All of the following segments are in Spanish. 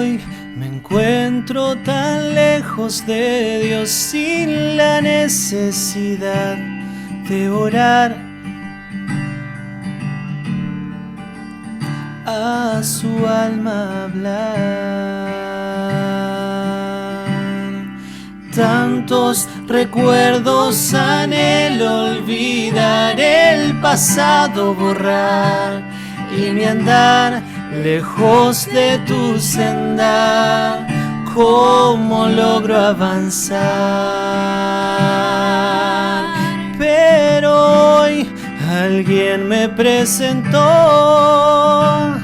hoy me encuentro tan lejos de Dios sin la necesidad de orar a su alma hablar. Tantos recuerdos, anhelo olvidar, el pasado borrar y mi andar lejos de tu senda. ¿Cómo logro avanzar? Pero hoy alguien me presentó a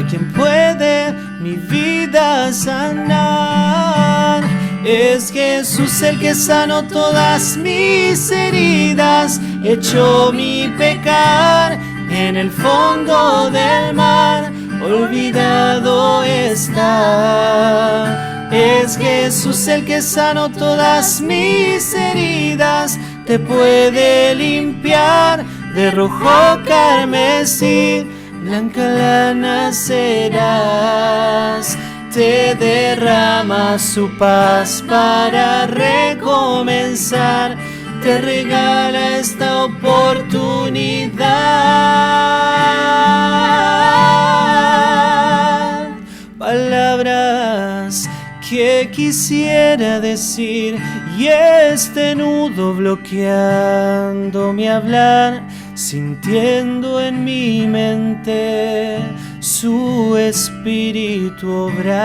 quien puede mi vida sanar. Es Jesús el que sanó todas mis heridas, echó mi pecar en el fondo del mar, olvidado está. Es Jesús el que sanó todas mis heridas, te puede limpiar de rojo carmesí, blanca lana serás. Te derrama su paz para recomenzar, te regala esta oportunidad. Palabras que quisiera decir y este nudo bloqueando mi hablar, sintiendo en mi mente su espíritu obrar.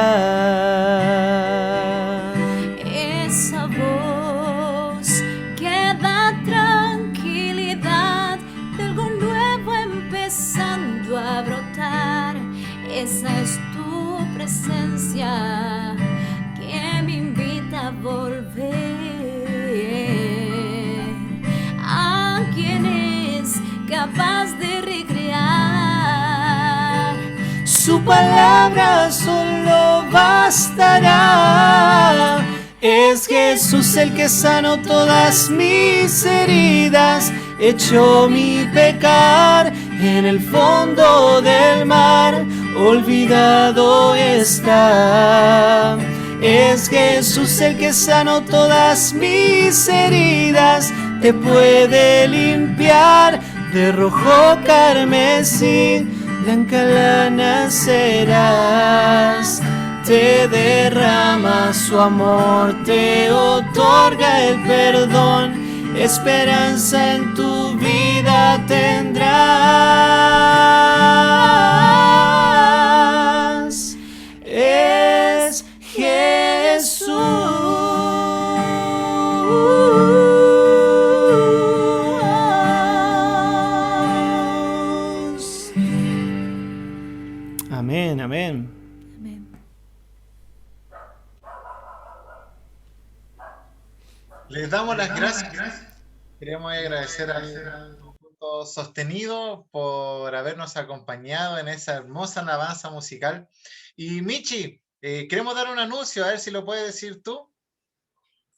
Esa voz que da tranquilidad de algo nuevo empezando a brotar, esa es tu presencia que me invita a volver a quien es capaz de recrear. Su palabra solo bastará. Es Jesús el que sanó todas mis heridas, echó mi pecar en el fondo del mar, olvidado está. Es Jesús el que sanó todas mis heridas, te puede limpiar de rojo carmesí, blanca lana serás. Te derrama su amor, te otorga el perdón, esperanza en tu vida tendrás. Es Jesús. Amén, amén. Les damos las gracias. Queremos agradecer al Conjunto Sostenido por habernos acompañado en esa hermosa alabanza musical. Y Michi, queremos dar un anuncio, a ver si lo puedes decir tú.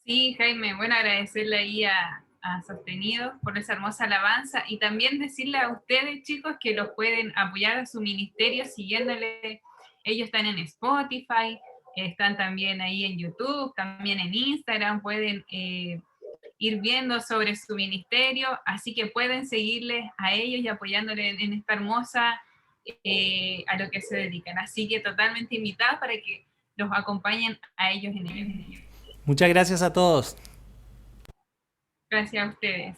Sí, Jaime, bueno, agradecerle ahí a Sostenidos por esa hermosa alabanza y también decirle a ustedes, chicos, que los pueden apoyar a su ministerio siguiéndole. Ellos están en Spotify, están también ahí en YouTube, también en Instagram, pueden ir viendo sobre su ministerio, así que pueden seguirles a ellos y apoyándole en esta hermosa a lo que se dedican. Así que totalmente invitados para que los acompañen a ellos en ello. Muchas gracias a todos. Gracias a ustedes.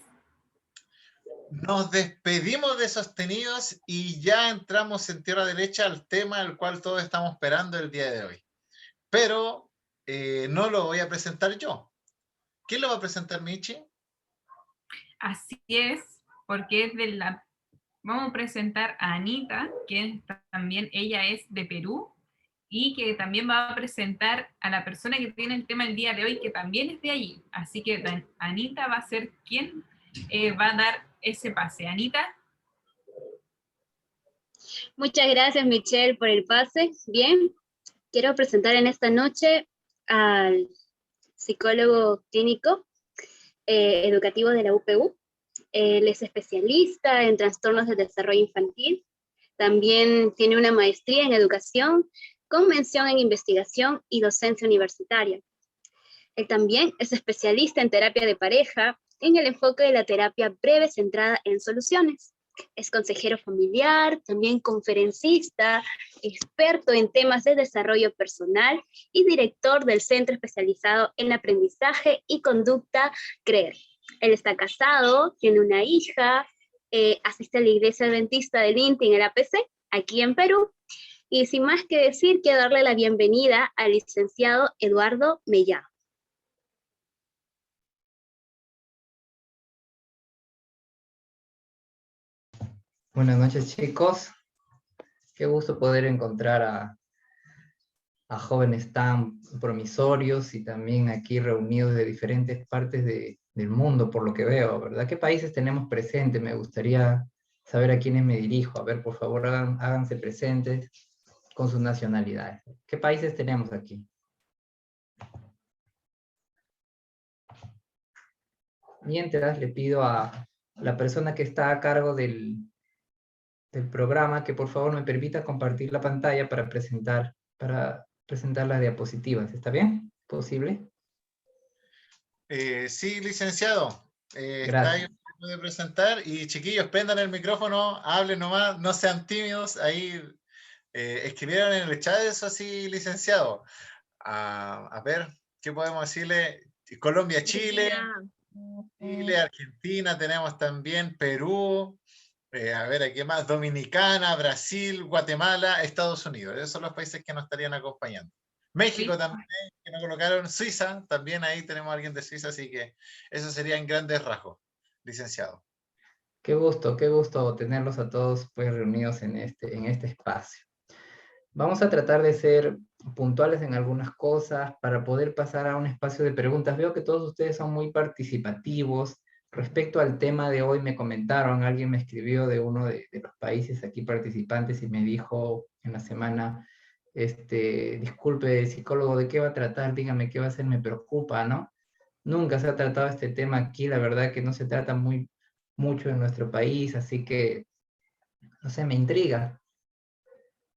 Nos despedimos de Sostenidos y ya entramos en tierra derecha al tema al cual todos estamos esperando el día de hoy. Pero no lo voy a presentar yo. ¿Quién lo va a presentar, Michi? Así es, porque es de la... Vamos a presentar a Anita, que también ella es de Perú, y que también va a presentar a la persona que tiene el tema el día de hoy, que también es de allí. Así que Anita va a ser quien va a dar ese pase. Anita. Muchas gracias, Michelle, por el pase. Bien, quiero presentar en esta noche al psicólogo clínico educativo de la UPU. Él es especialista en trastornos de desarrollo infantil. También tiene una maestría en educación con mención en investigación y docencia universitaria. Él también es especialista en terapia de pareja, en el enfoque de la terapia breve centrada en soluciones. Es consejero familiar, también conferencista, experto en temas de desarrollo personal y director del Centro Especializado en Aprendizaje y Conducta CREER. Él está casado, tiene una hija, asiste a la Iglesia Adventista del INTI en el APC, aquí en Perú. Y sin más que decir, quiero darle la bienvenida al licenciado Eduardo Mellado. Buenas noches, chicos. Qué gusto poder encontrar a jóvenes tan promisorios y también aquí reunidos de diferentes partes del mundo, por lo que veo, ¿verdad? ¿Qué países tenemos presentes? Me gustaría saber a quiénes me dirijo. A ver, por favor, háganse presentes con sus nacionalidades. ¿Qué países tenemos aquí? Mientras, le pido a la persona que está a cargo del programa que por favor me permita compartir la pantalla para presentar las diapositivas. ¿Está bien? ¿Posible? Sí, licenciado. Está ahí, Gracias. puede presentar. Y chiquillos, prendan el micrófono, hablen nomás, no sean tímidos. Ahí escribieron en el chat eso así, licenciado. A ver, ¿qué podemos decirle? Colombia, Chile, Argentina, tenemos también Perú. A ver, aquí más, Dominicana, Brasil, Guatemala, Estados Unidos. Esos son los países que nos estarían acompañando. México también, que nos colocaron, Suiza, también ahí tenemos a alguien de Suiza, así que eso sería en grandes rasgos, licenciado. Qué gusto tenerlos a todos pues reunidos en este espacio. Vamos a tratar de ser puntuales en algunas cosas para poder pasar a un espacio de preguntas. Veo que todos ustedes son muy participativos. Respecto al tema de hoy me comentaron, alguien me escribió de uno de los países aquí participantes y me dijo en la semana, disculpe, psicólogo, ¿de qué va a tratar? Dígame qué va a hacer, me preocupa, ¿no? Nunca se ha tratado este tema aquí, la verdad que no se trata mucho en nuestro país, así que, no sé, me intriga.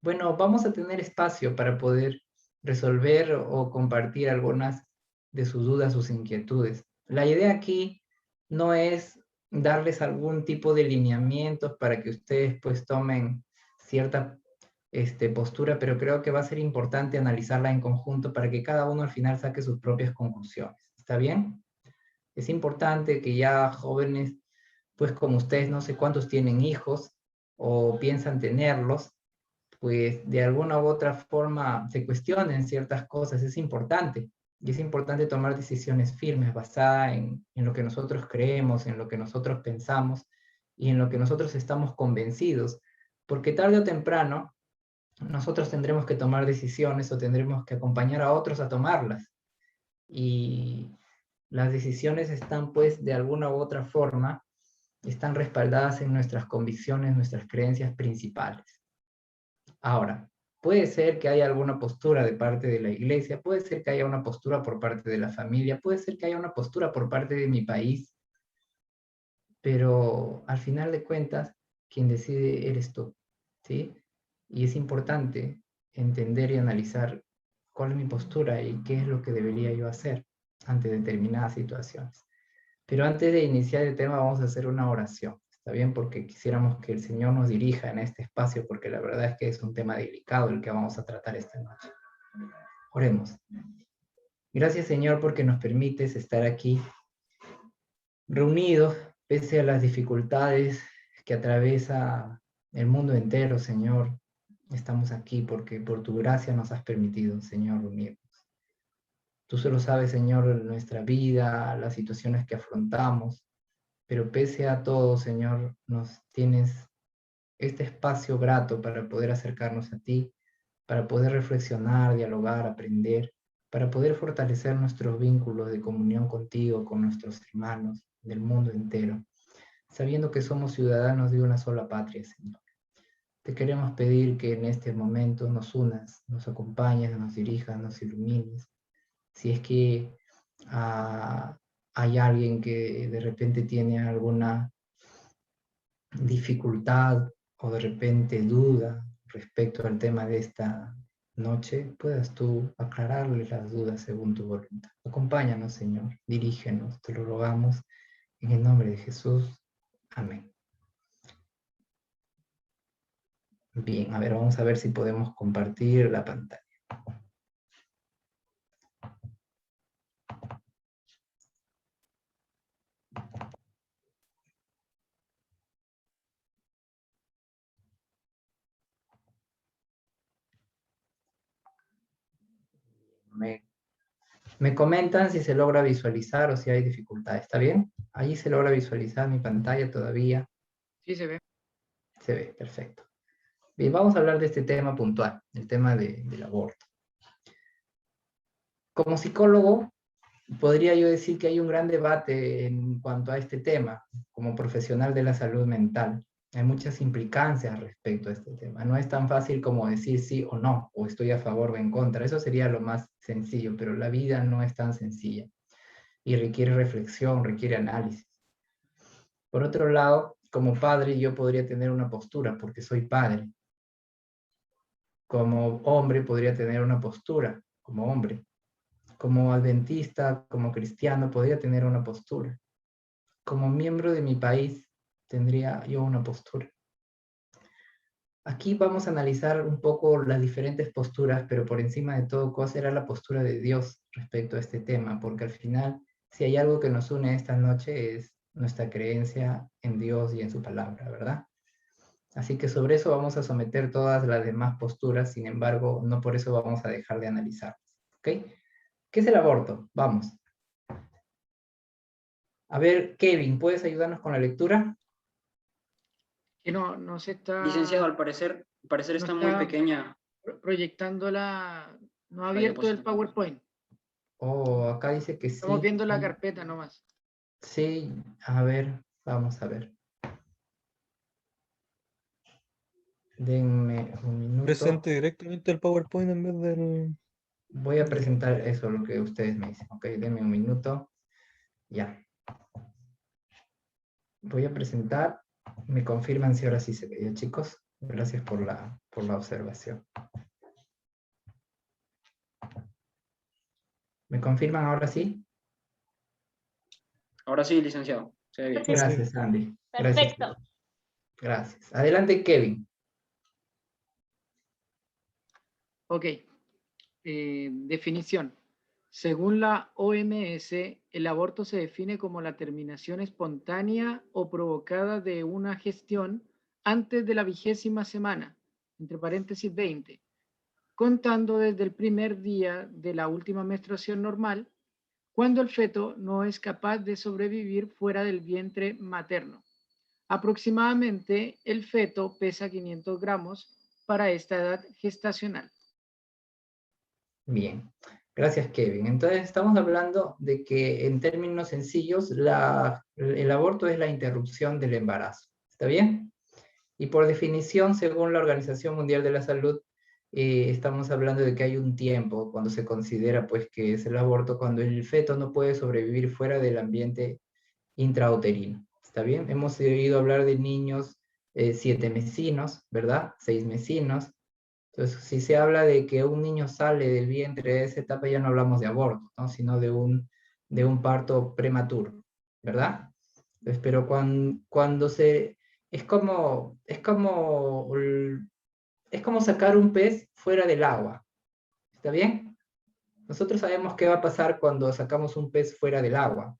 Bueno, vamos a tener espacio para poder resolver o compartir algunas de sus dudas, sus inquietudes. La idea aquí no es darles algún tipo de lineamientos para que ustedes pues tomen cierta postura, pero creo que va a ser importante analizarla en conjunto para que cada uno al final saque sus propias conclusiones. ¿Está bien? Es importante que ya jóvenes, pues como ustedes, no sé cuántos tienen hijos o piensan tenerlos, pues de alguna u otra forma se cuestionen ciertas cosas. Es importante. Y es importante tomar decisiones firmes basadas en lo que nosotros creemos, en lo que nosotros pensamos y en lo que nosotros estamos convencidos. Porque tarde o temprano nosotros tendremos que tomar decisiones o tendremos que acompañar a otros a tomarlas. Y las decisiones están pues de alguna u otra forma, están respaldadas en nuestras convicciones, nuestras creencias principales. Ahora, puede ser que haya alguna postura de parte de la iglesia, puede ser que haya una postura por parte de la familia, puede ser que haya una postura por parte de mi país, pero al final de cuentas, quien decide eres tú, ¿sí? Y es importante entender y analizar cuál es mi postura y qué es lo que debería yo hacer ante determinadas situaciones. Pero antes de iniciar el tema vamos a hacer una oración, ¿está bien? Porque quisiéramos que el Señor nos dirija en este espacio, porque la verdad es que es un tema delicado el que vamos a tratar esta noche. Oremos. Gracias, Señor, porque nos permites estar aquí reunidos, pese a las dificultades que atraviesa el mundo entero, Señor. Estamos aquí porque por tu gracia nos has permitido, Señor, reunirnos. Tú solo sabes, Señor, nuestra vida, las situaciones que afrontamos, pero pese a todo, Señor, nos tienes este espacio grato para poder acercarnos a ti, para poder reflexionar, dialogar, aprender, para poder fortalecer nuestros vínculos de comunión contigo, con nuestros hermanos del mundo entero, sabiendo que somos ciudadanos de una sola patria, Señor. Te queremos pedir que en este momento nos unas, nos acompañes, nos dirijas, nos ilumines. Si es que hay alguien que de repente tiene alguna dificultad o de repente duda respecto al tema de esta noche puedas tú aclararle las dudas según tu voluntad. Acompáñanos, Señor, dirígenos, te lo rogamos en el nombre de Jesús. Amén. Bien, a ver, vamos a ver si podemos compartir la pantalla. Me comentan si se logra visualizar o si hay dificultad. ¿Está bien? Allí se logra visualizar mi pantalla todavía. Sí, se ve. Se ve, perfecto. Bien, vamos a hablar de este tema puntual, el tema del aborto. Como psicólogo, podría yo decir que hay un gran debate en cuanto a este tema, como profesional de la salud mental. Hay muchas implicancias respecto a este tema. No es tan fácil como decir sí o no, o estoy a favor o en contra. Eso sería lo más sencillo, pero la vida no es tan sencilla y requiere reflexión, requiere análisis. Por otro lado, como padre yo podría tener una postura porque soy padre. Como hombre podría tener una postura como hombre. Como adventista, como cristiano, podría tener una postura. Como miembro de mi país, tendría yo una postura. Aquí vamos a analizar un poco las diferentes posturas, pero por encima de todo, ¿cuál será la postura de Dios respecto a este tema? Porque al final, si hay algo que nos une esta noche es nuestra creencia en Dios y en su palabra, ¿verdad? Así que sobre eso vamos a someter todas las demás posturas, sin embargo, no por eso vamos a dejar de analizarlas, ¿ok? ¿Qué es el aborto? Vamos. A ver, Kevin, ¿puedes ayudarnos con la lectura? Que no se está... Licenciado, al parecer está muy pequeña. Proyectando no ha abierto el PowerPoint. Oh, acá dice que sí. Estamos viendo la carpeta nomás. Sí, a ver, vamos a ver. Denme un minuto. Presente directamente el PowerPoint en vez del... Voy a presentar eso, lo que ustedes me dicen. Ok, denme un minuto. Ya. Voy a presentar. Me confirman si ahora sí se ve. ¿Ya, chicos? Gracias por la observación. ¿Me confirman ahora sí? Ahora sí, licenciado. Se ve bien. Gracias, Andy. Perfecto. Gracias. Adelante, Kevin. Ok. Definición. Según la OMS, el aborto se define como la terminación espontánea o provocada de una gestación antes de la 20ª semana, entre paréntesis 20, contando desde el primer día de la última menstruación normal, cuando el feto no es capaz de sobrevivir fuera del vientre materno. Aproximadamente el feto pesa 500 gramos para esta edad gestacional. Bien, gracias, Kevin. Entonces estamos hablando de que en términos sencillos el aborto es la interrupción del embarazo. ¿Está bien? Y por definición, según la Organización Mundial de la Salud, estamos hablando de que hay un tiempo cuando se considera pues que es el aborto, cuando el feto no puede sobrevivir fuera del ambiente intrauterino. ¿Está bien? Hemos oído hablar de niños 7 mesinos, ¿verdad? 6 mesinos. Entonces, si se habla de que un niño sale del vientre de esa etapa, ya no hablamos de aborto, ¿no? Sino de un parto prematuro, ¿verdad? Entonces, pero cuando se... Es como sacar un pez fuera del agua. ¿Está bien? Nosotros sabemos qué va a pasar cuando sacamos un pez fuera del agua.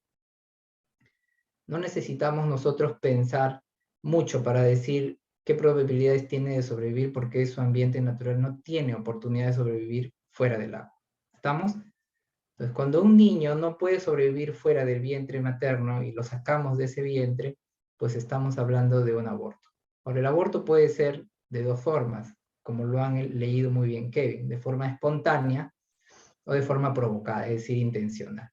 No necesitamos nosotros pensar mucho para decir qué probabilidades tiene de sobrevivir porque su ambiente natural no tiene oportunidad de sobrevivir fuera del agua. ¿Estamos? Entonces, cuando un niño no puede sobrevivir fuera del vientre materno y lo sacamos de ese vientre, pues estamos hablando de un aborto. Ahora, el aborto puede ser de dos formas, como lo han leído muy bien Kevin, de forma espontánea o de forma provocada, es decir, intencional.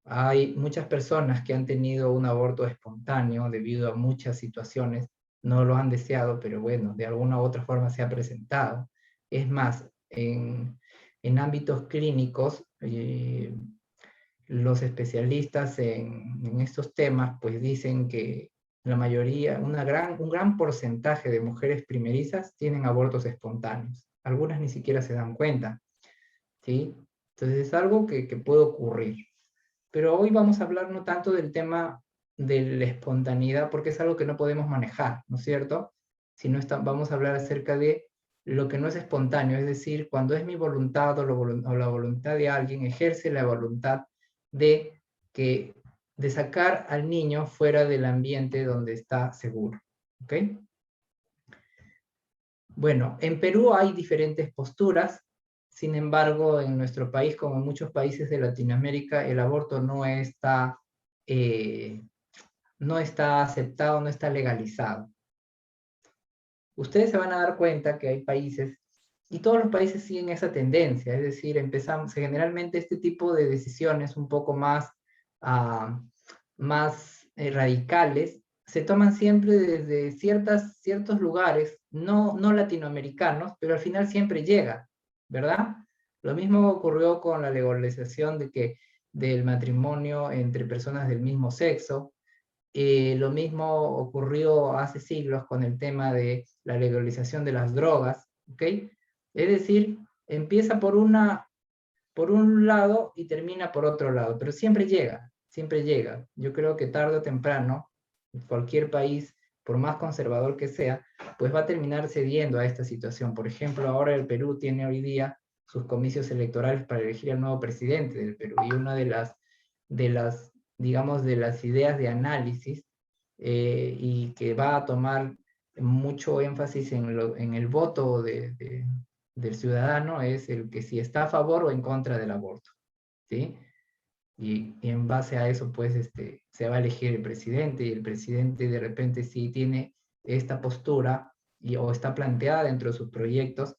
Hay muchas personas que han tenido un aborto espontáneo debido a muchas situaciones, no lo han deseado, pero bueno, de alguna u otra forma se ha presentado. Es más, en ámbitos clínicos, los especialistas en estos temas pues dicen que la mayoría, un gran porcentaje de mujeres primerizas tienen abortos espontáneos. Algunas ni siquiera se dan cuenta, ¿sí? Entonces es algo que puede ocurrir. Pero hoy vamos a hablar no tanto del tema de la espontaneidad, porque es algo que no podemos manejar, ¿no es cierto? Sino vamos a hablar acerca de lo que no es espontáneo, es decir, cuando es mi voluntad o la voluntad de alguien ejerce la voluntad de, de sacar al niño fuera del ambiente donde está seguro, ¿ok? Bueno, en Perú hay diferentes posturas. Sin embargo, en nuestro país, como en muchos países de Latinoamérica, el aborto no está aceptado, no está legalizado. Ustedes se van a dar cuenta que hay países, y todos los países siguen esa tendencia, es decir, generalmente este tipo de decisiones un poco más, radicales, se toman siempre desde ciertos lugares, no latinoamericanos, pero al final siempre llega, ¿verdad? Lo mismo ocurrió con la legalización del matrimonio entre personas del mismo sexo. Lo mismo ocurrió hace siglos con el tema de la legalización de las drogas, ¿ok? Es decir, empieza por un lado y termina por otro lado, pero siempre llega, siempre llega. Yo creo que tarde o temprano, cualquier país, por más conservador que sea, pues va a terminar cediendo a esta situación. Por ejemplo, ahora el Perú tiene hoy día sus comicios electorales para elegir al nuevo presidente del Perú, y una de las digamos, de las ideas de análisis, y que va a tomar mucho énfasis en el voto del ciudadano, es el que si está a favor o en contra del aborto, ¿sí? Y en base a eso, pues, se va a elegir el presidente, y el presidente de repente sí tiene esta postura, o está planteada dentro de sus proyectos,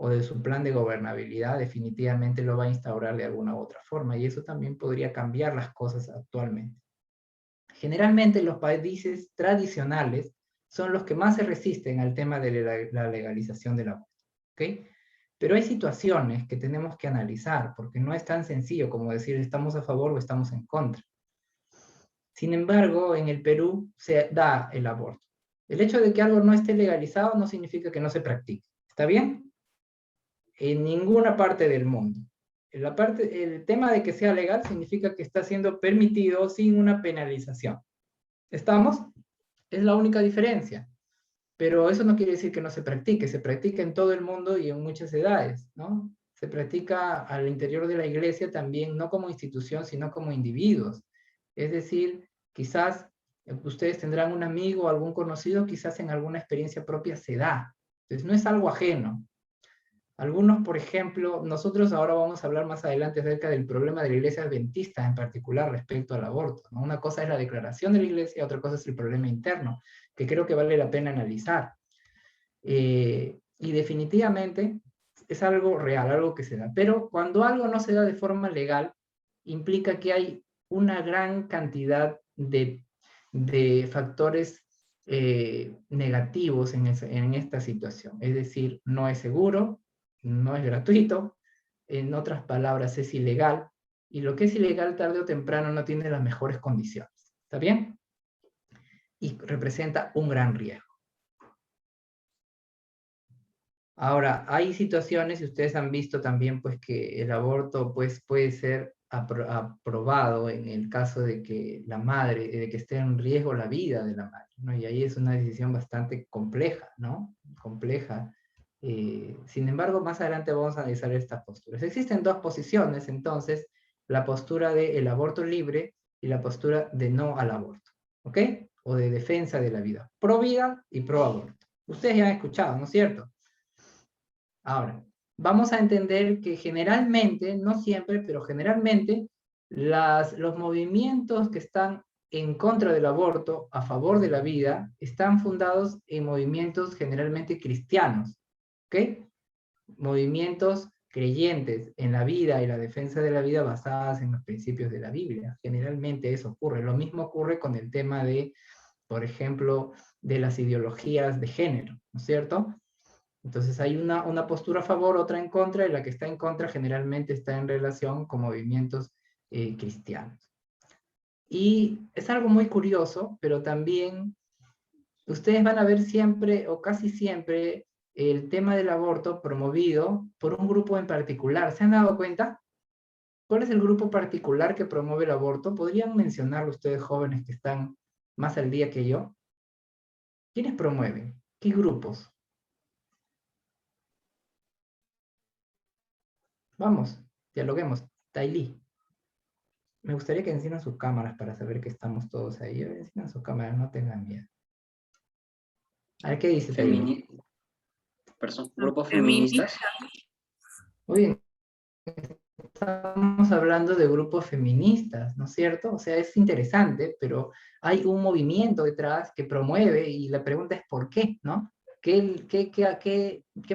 o de su plan de gobernabilidad, definitivamente lo va a instaurar de alguna u otra forma, y eso también podría cambiar las cosas actualmente. Generalmente los países tradicionales son los que más se resisten al tema de la legalización del aborto, ¿ok? Pero hay situaciones que tenemos que analizar, porque no es tan sencillo como decir estamos a favor o estamos en contra. Sin embargo, en el Perú se da el aborto. El hecho de que algo no esté legalizado no significa que no se practique. ¿Está bien? En ninguna parte del mundo. El tema de que sea legal significa que está siendo permitido sin una penalización. ¿Estamos? Es la única diferencia. Pero eso no quiere decir que no se practica en todo el mundo y en muchas edades, ¿no? Se practica al interior de la iglesia también, no como institución, sino como individuos. Es decir, quizás ustedes tendrán un amigo o algún conocido, quizás en alguna experiencia propia se da. Entonces no es algo ajeno. Algunos, por ejemplo, nosotros ahora vamos a hablar más adelante acerca del problema de la iglesia adventista en particular respecto al aborto, ¿no? Una cosa es la declaración de la iglesia, otra cosa es el problema interno, que creo que vale la pena analizar. Y definitivamente es algo real, algo que se da. Pero cuando algo no se da de forma legal, implica que hay una gran cantidad de factores negativos en esta situación. Es decir, no es seguro, no es gratuito, en otras palabras es ilegal, y lo que es ilegal tarde o temprano no tiene las mejores condiciones. ¿Está bien? Y representa un gran riesgo. Ahora, hay situaciones, y ustedes han visto también, pues, que el aborto, pues, puede ser aprobado en el caso de que la madre, de que esté en riesgo la vida de la madre, ¿no? Y ahí es una decisión bastante compleja, ¿no? Compleja. Sin embargo, más adelante vamos a analizar estas posturas. Existen dos posiciones, entonces, la postura del aborto libre y la postura de no al aborto, ¿ok? O de defensa de la vida, pro vida y pro aborto. Ustedes ya han escuchado, ¿no es cierto? Ahora, vamos a entender que generalmente, no siempre, pero generalmente, los movimientos que están en contra del aborto, a favor de la vida, están fundados en movimientos generalmente cristianos, ¿ok? Movimientos creyentes en la vida y la defensa de la vida basadas en los principios de la Biblia. Generalmente eso ocurre. Lo mismo ocurre con el tema de, por ejemplo, de las ideologías de género, ¿no es cierto? Entonces hay una postura a favor, otra en contra, y la que está en contra generalmente está en relación con movimientos cristianos. Y es algo muy curioso, pero también ustedes van a ver siempre, o casi siempre, el tema del aborto promovido por un grupo en particular. ¿Se han dado cuenta? ¿Cuál es el grupo particular que promueve el aborto? ¿Podrían mencionarlo ustedes jóvenes que están más al día que yo? ¿Quiénes promueven? ¿Qué grupos? Vamos, dialoguemos. Tailí. Me gustaría que enciendan sus cámaras para saber que estamos todos ahí. Enciendan sus cámaras, no tengan miedo. A ver, ¿qué dice Tailí? Grupos feministas. Muy bien. Estamos hablando de grupos feministas, ¿no es cierto? O sea, es interesante, pero hay un movimiento detrás que promueve y la pregunta es ¿por qué? ¿No? ¿Qué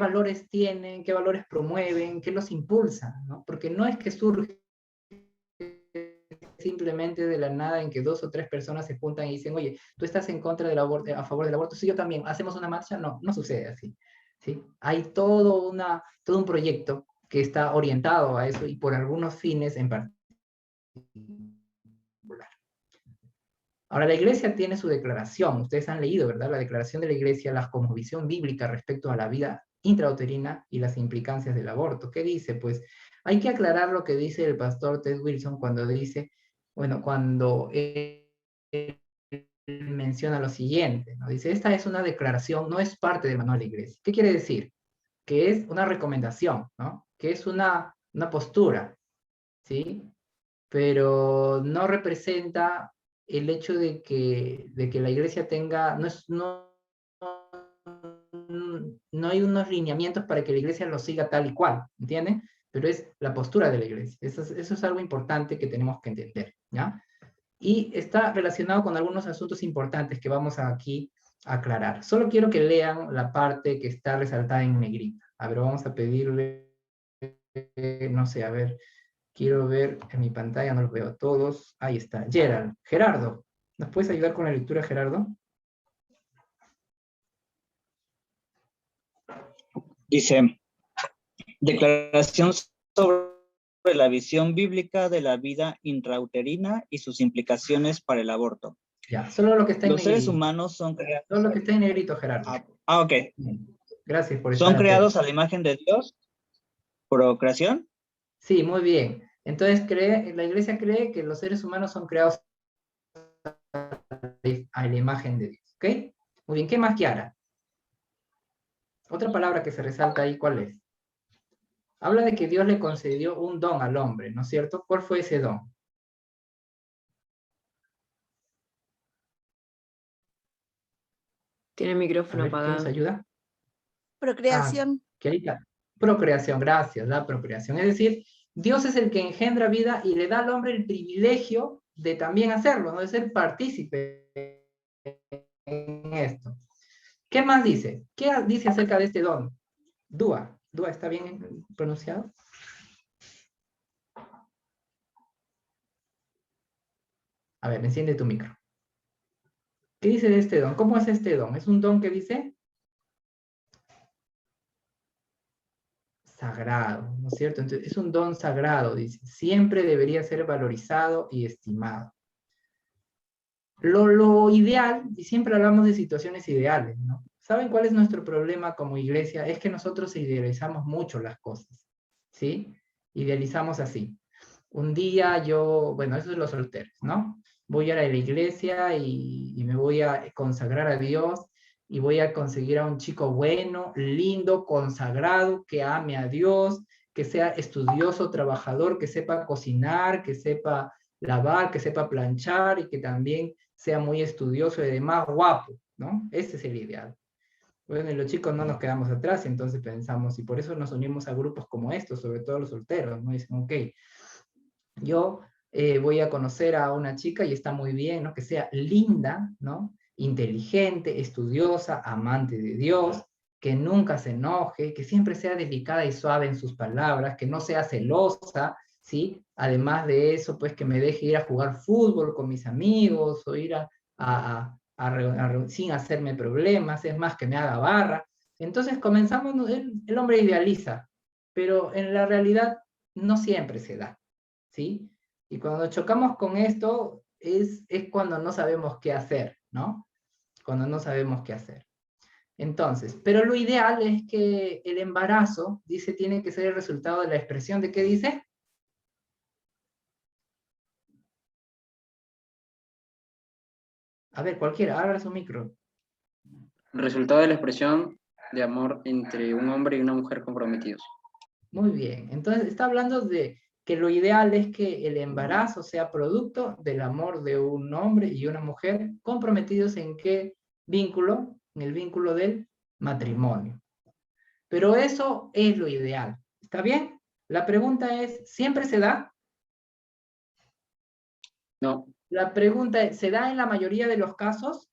valores tienen? ¿Qué valores promueven? ¿Qué los impulsa? ¿No? Porque no es que surge simplemente de la nada en que 2 o 3 personas se juntan y dicen, oye, ¿tú estás en contra del aborto, a favor del aborto? Sí, yo también. ¿Hacemos una marcha? No, no sucede así. ¿Sí? Hay todo un proyecto que está orientado a eso y por algunos fines en particular. Ahora, la Iglesia tiene su declaración. Ustedes han leído, ¿verdad? La declaración de la Iglesia, la cosmovisión bíblica respecto a la vida intrauterina y las implicancias del aborto. ¿Qué dice? Pues hay que aclarar lo que dice el pastor Ted Wilson cuando dice, bueno, cuando él menciona lo siguiente, ¿no? Dice, esta es una declaración, no es parte del manual de la Iglesia. ¿Qué quiere decir? Que es una recomendación, ¿no? Que es una postura, ¿sí? Pero no representa el hecho de que la Iglesia tenga, no hay unos lineamientos para que la Iglesia lo siga tal y cual, ¿entienden? Pero es la postura de la Iglesia. Eso es algo importante que tenemos que entender, ¿ya? Y está relacionado con algunos asuntos importantes que vamos aquí a aclarar. Solo quiero que lean la parte que está resaltada en negrita. A ver, vamos a pedirle, no sé, a ver, quiero ver en mi pantalla, no los veo a todos. Ahí está, Gerardo, ¿nos puedes ayudar con la lectura, Gerardo? Dice, declaración sobre la visión bíblica de la vida intrauterina y sus implicaciones para el aborto. Ya, solo lo que está en negrito. Los seres humanos son creados. Solo lo que está en negrito, Gerardo. Ok. Gracias por ¿Son creados a la imagen de Dios? ¿Procreación? Sí, muy bien. Entonces, la Iglesia cree que los seres humanos son creados a la imagen de Dios. ¿Ok? Muy bien, ¿qué más, Kiara? Otra palabra que se resalta ahí, ¿cuál es? Habla de que Dios le concedió un don al hombre, ¿no es cierto? ¿Cuál fue ese don? Tiene el micrófono apagado. ¿Quién nos ayuda? Procreación. Procreación, gracias, la procreación. Es decir, Dios es el que engendra vida y le da al hombre el privilegio de también hacerlo, ¿no? De ser partícipe en esto. ¿Qué más dice? ¿Qué dice acerca de este don? Dúa, ¿está bien pronunciado? A ver, enciende tu micro. ¿Qué dice de este don? ¿Cómo es este don? ¿Es un don que dice? Sagrado, ¿no es cierto? Entonces, es un don sagrado, dice. Siempre debería ser valorizado y estimado. Lo ideal, y siempre hablamos de situaciones ideales, ¿no? ¿Saben cuál es nuestro problema como iglesia? Es que nosotros idealizamos mucho las cosas, ¿sí? Idealizamos así. Un día bueno, eso es los solteros, ¿no? Voy a ir a la iglesia y me voy a consagrar a Dios y voy a conseguir a un chico bueno, lindo, consagrado, que ame a Dios, que sea estudioso, trabajador, que sepa cocinar, que sepa lavar, que sepa planchar y que también sea muy estudioso y además guapo, ¿no? Ese es el ideal. Bueno, y los chicos no nos quedamos atrás, entonces pensamos, y por eso nos unimos a grupos como estos, sobre todo los solteros, ¿no? Dicen, ok, yo voy a conocer a una chica y está muy bien, ¿no? Que sea linda, ¿no? Inteligente, estudiosa, amante de Dios, que nunca se enoje, que siempre sea delicada y suave en sus palabras, que no sea celosa, ¿sí? Además de eso, pues que me deje ir a jugar fútbol con mis amigos o ir sin hacerme problemas, es más, que me haga barra. Entonces comenzamos, el hombre idealiza, pero en la realidad no siempre se da, ¿sí? Y cuando chocamos con esto es cuando no sabemos qué hacer, ¿no? Cuando no sabemos qué hacer. Entonces, pero lo ideal es que el embarazo, dice, tiene que ser el resultado de la expresión de ¿qué dice? A ver, cualquiera, abra su micro. El resultado de la expresión de amor entre un hombre y una mujer comprometidos. Muy bien, entonces está hablando de que lo ideal es que el embarazo sea producto del amor de un hombre y una mujer comprometidos en qué vínculo, en el vínculo del matrimonio. Pero eso es lo ideal, ¿está bien? La pregunta es, ¿siempre se da? No. La pregunta es, ¿se da en la mayoría de los casos?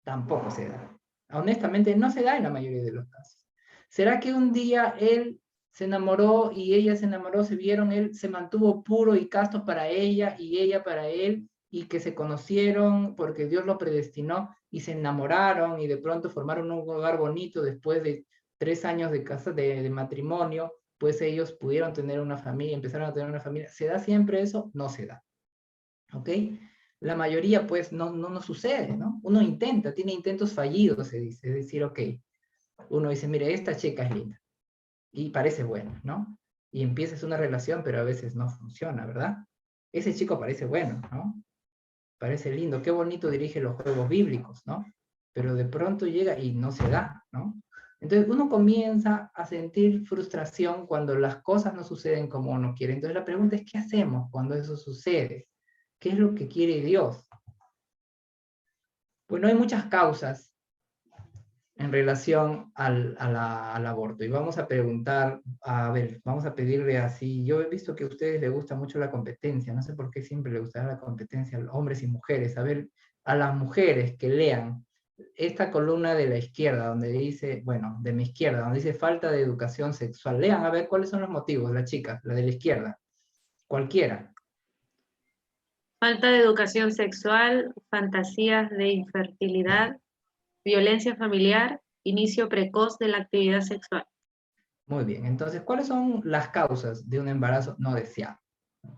Tampoco se da. Honestamente, no se da en la mayoría de los casos. ¿Será que un día él se enamoró y ella se enamoró, se vieron, él se mantuvo puro y casto para ella y ella para él, y que se conocieron porque Dios lo predestinó y se enamoraron y de pronto formaron un hogar bonito después de 3 años de casa, de matrimonio, pues ellos pudieron tener una familia, empezaron a tener una familia? ¿Se da siempre eso? No se da. ¿Ok? La mayoría pues no sucede, ¿no? Uno intenta, tiene intentos fallidos, se dice, es decir, ok, uno dice, mire, esta chica es linda y parece buena, ¿no? Y empiezas una relación, pero a veces no funciona, ¿verdad? Ese chico parece bueno, ¿no? Parece lindo, qué bonito dirige los juegos bíblicos, ¿no? Pero de pronto llega y no se da, ¿no? Entonces uno comienza a sentir frustración cuando las cosas no suceden como uno quiere. Entonces la pregunta es, ¿qué hacemos cuando eso sucede? ¿Qué es lo que quiere Dios? Bueno, hay muchas causas en relación al aborto. Y vamos a preguntar, a ver, vamos a pedirle así. Yo he visto que a ustedes les gusta mucho la competencia. No sé por qué siempre les gusta la competencia a hombres y mujeres. A ver, a las mujeres que lean esta columna de la izquierda, donde dice, bueno, de mi izquierda, donde dice falta de educación sexual. Lean a ver cuáles son los motivos, la chica, la de la izquierda. Cualquiera. Falta de educación sexual, fantasías de infertilidad, violencia familiar, inicio precoz de la actividad sexual. Muy bien, entonces, ¿cuáles son las causas de un embarazo no deseado?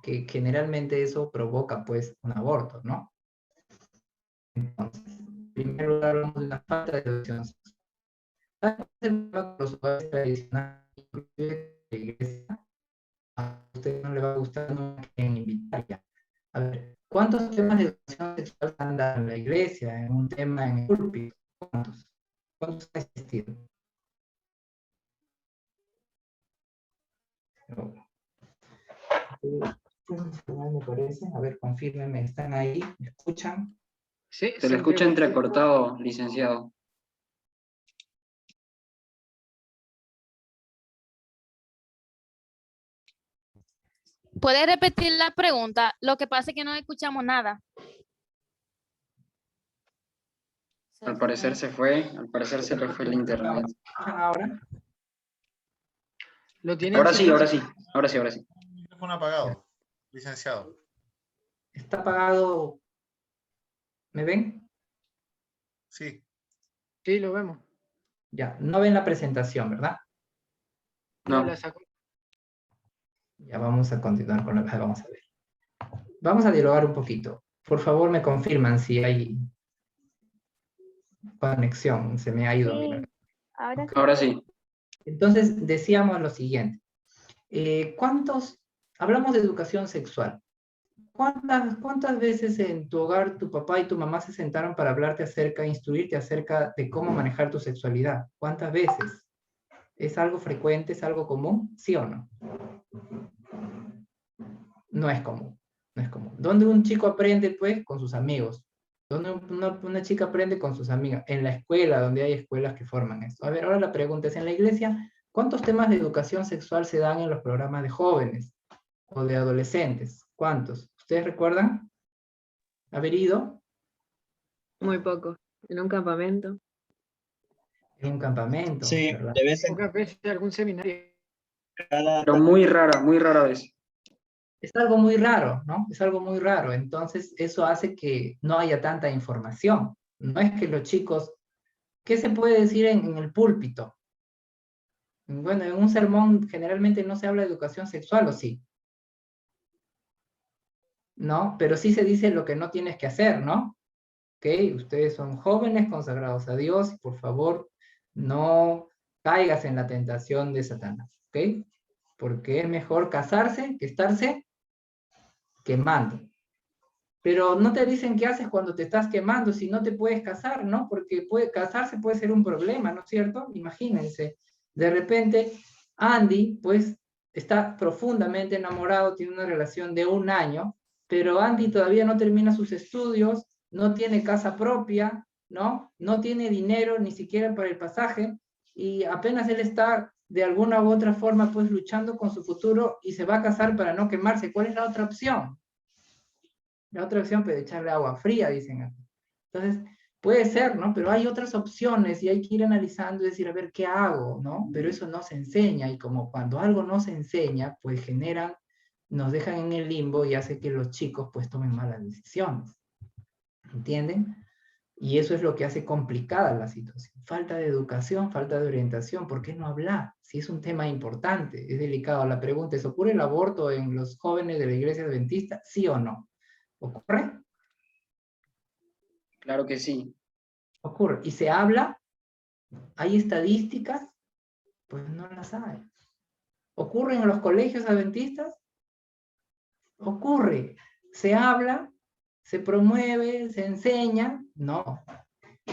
Que generalmente eso provoca, pues, un aborto, ¿no? Entonces, en primer lugar, hablamos de una falta de educación sexual. Los hogares tradicionales, inclusive la iglesia, a usted no le va a gustar, no quieren invitar ya. A ver, ¿cuántos temas de educación sexual se han dado en la iglesia, en un tema en el púlpito? ¿Cuántos? ¿Cuántos han existido? Me parece. A ver, confírmenme, ¿están ahí? ¿Me escuchan? Sí, Se le escucha entrecortado, licenciado. ¿Puede repetir la pregunta? Lo que pasa es que no escuchamos nada. Al parecer se fue, al parecer se le fue el internet. Ahora. Ahora sí, ahora sí, ahora sí, ahora sí. El micrófono apagado, licenciado. Está apagado. ¿Me ven? Sí. Sí, lo vemos. Ya, no ven la presentación, ¿verdad? No, la sacó. Ya vamos a continuar con la... Vamos a ver. Vamos a dialogar un poquito. Por favor, me confirman si hay conexión. Se me ha ido. Sí, ahora sí. Entonces, decíamos lo siguiente. Hablamos de educación sexual. ¿Cuántas veces en tu hogar tu papá y tu mamá se sentaron para hablarte instruirte acerca de cómo manejar tu sexualidad? ¿Cuántas veces? ¿Es algo frecuente? ¿Es algo común? ¿Sí o no? No es común. No es común. ¿Dónde un chico aprende? Pues con sus amigos. ¿Dónde una chica aprende? Con sus amigas. En la escuela, donde hay escuelas que forman esto. A ver, ahora la pregunta es, en la iglesia, ¿cuántos temas de educación sexual se dan en los programas de jóvenes o de adolescentes? ¿Cuántos? ¿Ustedes recuerdan haber ido? Muy poco. En un campamento. En un campamento, Sí, ¿verdad? de vez en Pocas veces algún seminario. Pero muy rara vez. Es algo muy raro, ¿no? Es algo muy raro. Entonces, eso hace que no haya tanta información. No es que los chicos... ¿Qué se puede decir en el púlpito? Bueno, en un sermón generalmente no se habla de educación sexual, ¿o sí? ¿No? Pero sí se dice lo que no tienes que hacer, ¿no? ¿ok? Ustedes son jóvenes consagrados a Dios y por favor no caigas en la tentación de Satanás, ¿ok? Porque es mejor casarse que estarse quemando. Pero no te dicen qué haces cuando te estás quemando si no te puedes casar, ¿no? Porque casarse puede ser un problema, ¿no es cierto? Imagínense, de repente Andy, pues, está profundamente enamorado, tiene una relación de 1 año, pero Andy todavía no termina sus estudios, no tiene casa propia, ¿no? No tiene dinero ni siquiera para el pasaje, y apenas él está de alguna u otra forma, pues, luchando con su futuro y se va a casar para no quemarse. ¿Cuál es la otra opción? La otra opción es echarle agua fría, dicen aquí. Entonces, puede ser, ¿no? Pero hay otras opciones y hay que ir analizando y decir, a ver, ¿qué hago? ¿No? Pero eso no se enseña, y como cuando algo no se enseña, pues nos dejan en el limbo y hace que los chicos pues tomen malas decisiones. ¿Entienden? Y eso es lo que hace complicada la situación. Falta de educación, falta de orientación. ¿Por qué no hablar? Si es un tema importante, es delicado. La pregunta es, ¿ocurre el aborto en los jóvenes de la iglesia adventista? ¿Sí o no? ¿Ocurre? Claro que sí. Ocurre. ¿Y se habla? ¿Hay estadísticas? Pues no las hay. ¿Ocurre en los colegios adventistas? Ocurre. ¿Se habla? ¿Se promueve? ¿Se enseña? No.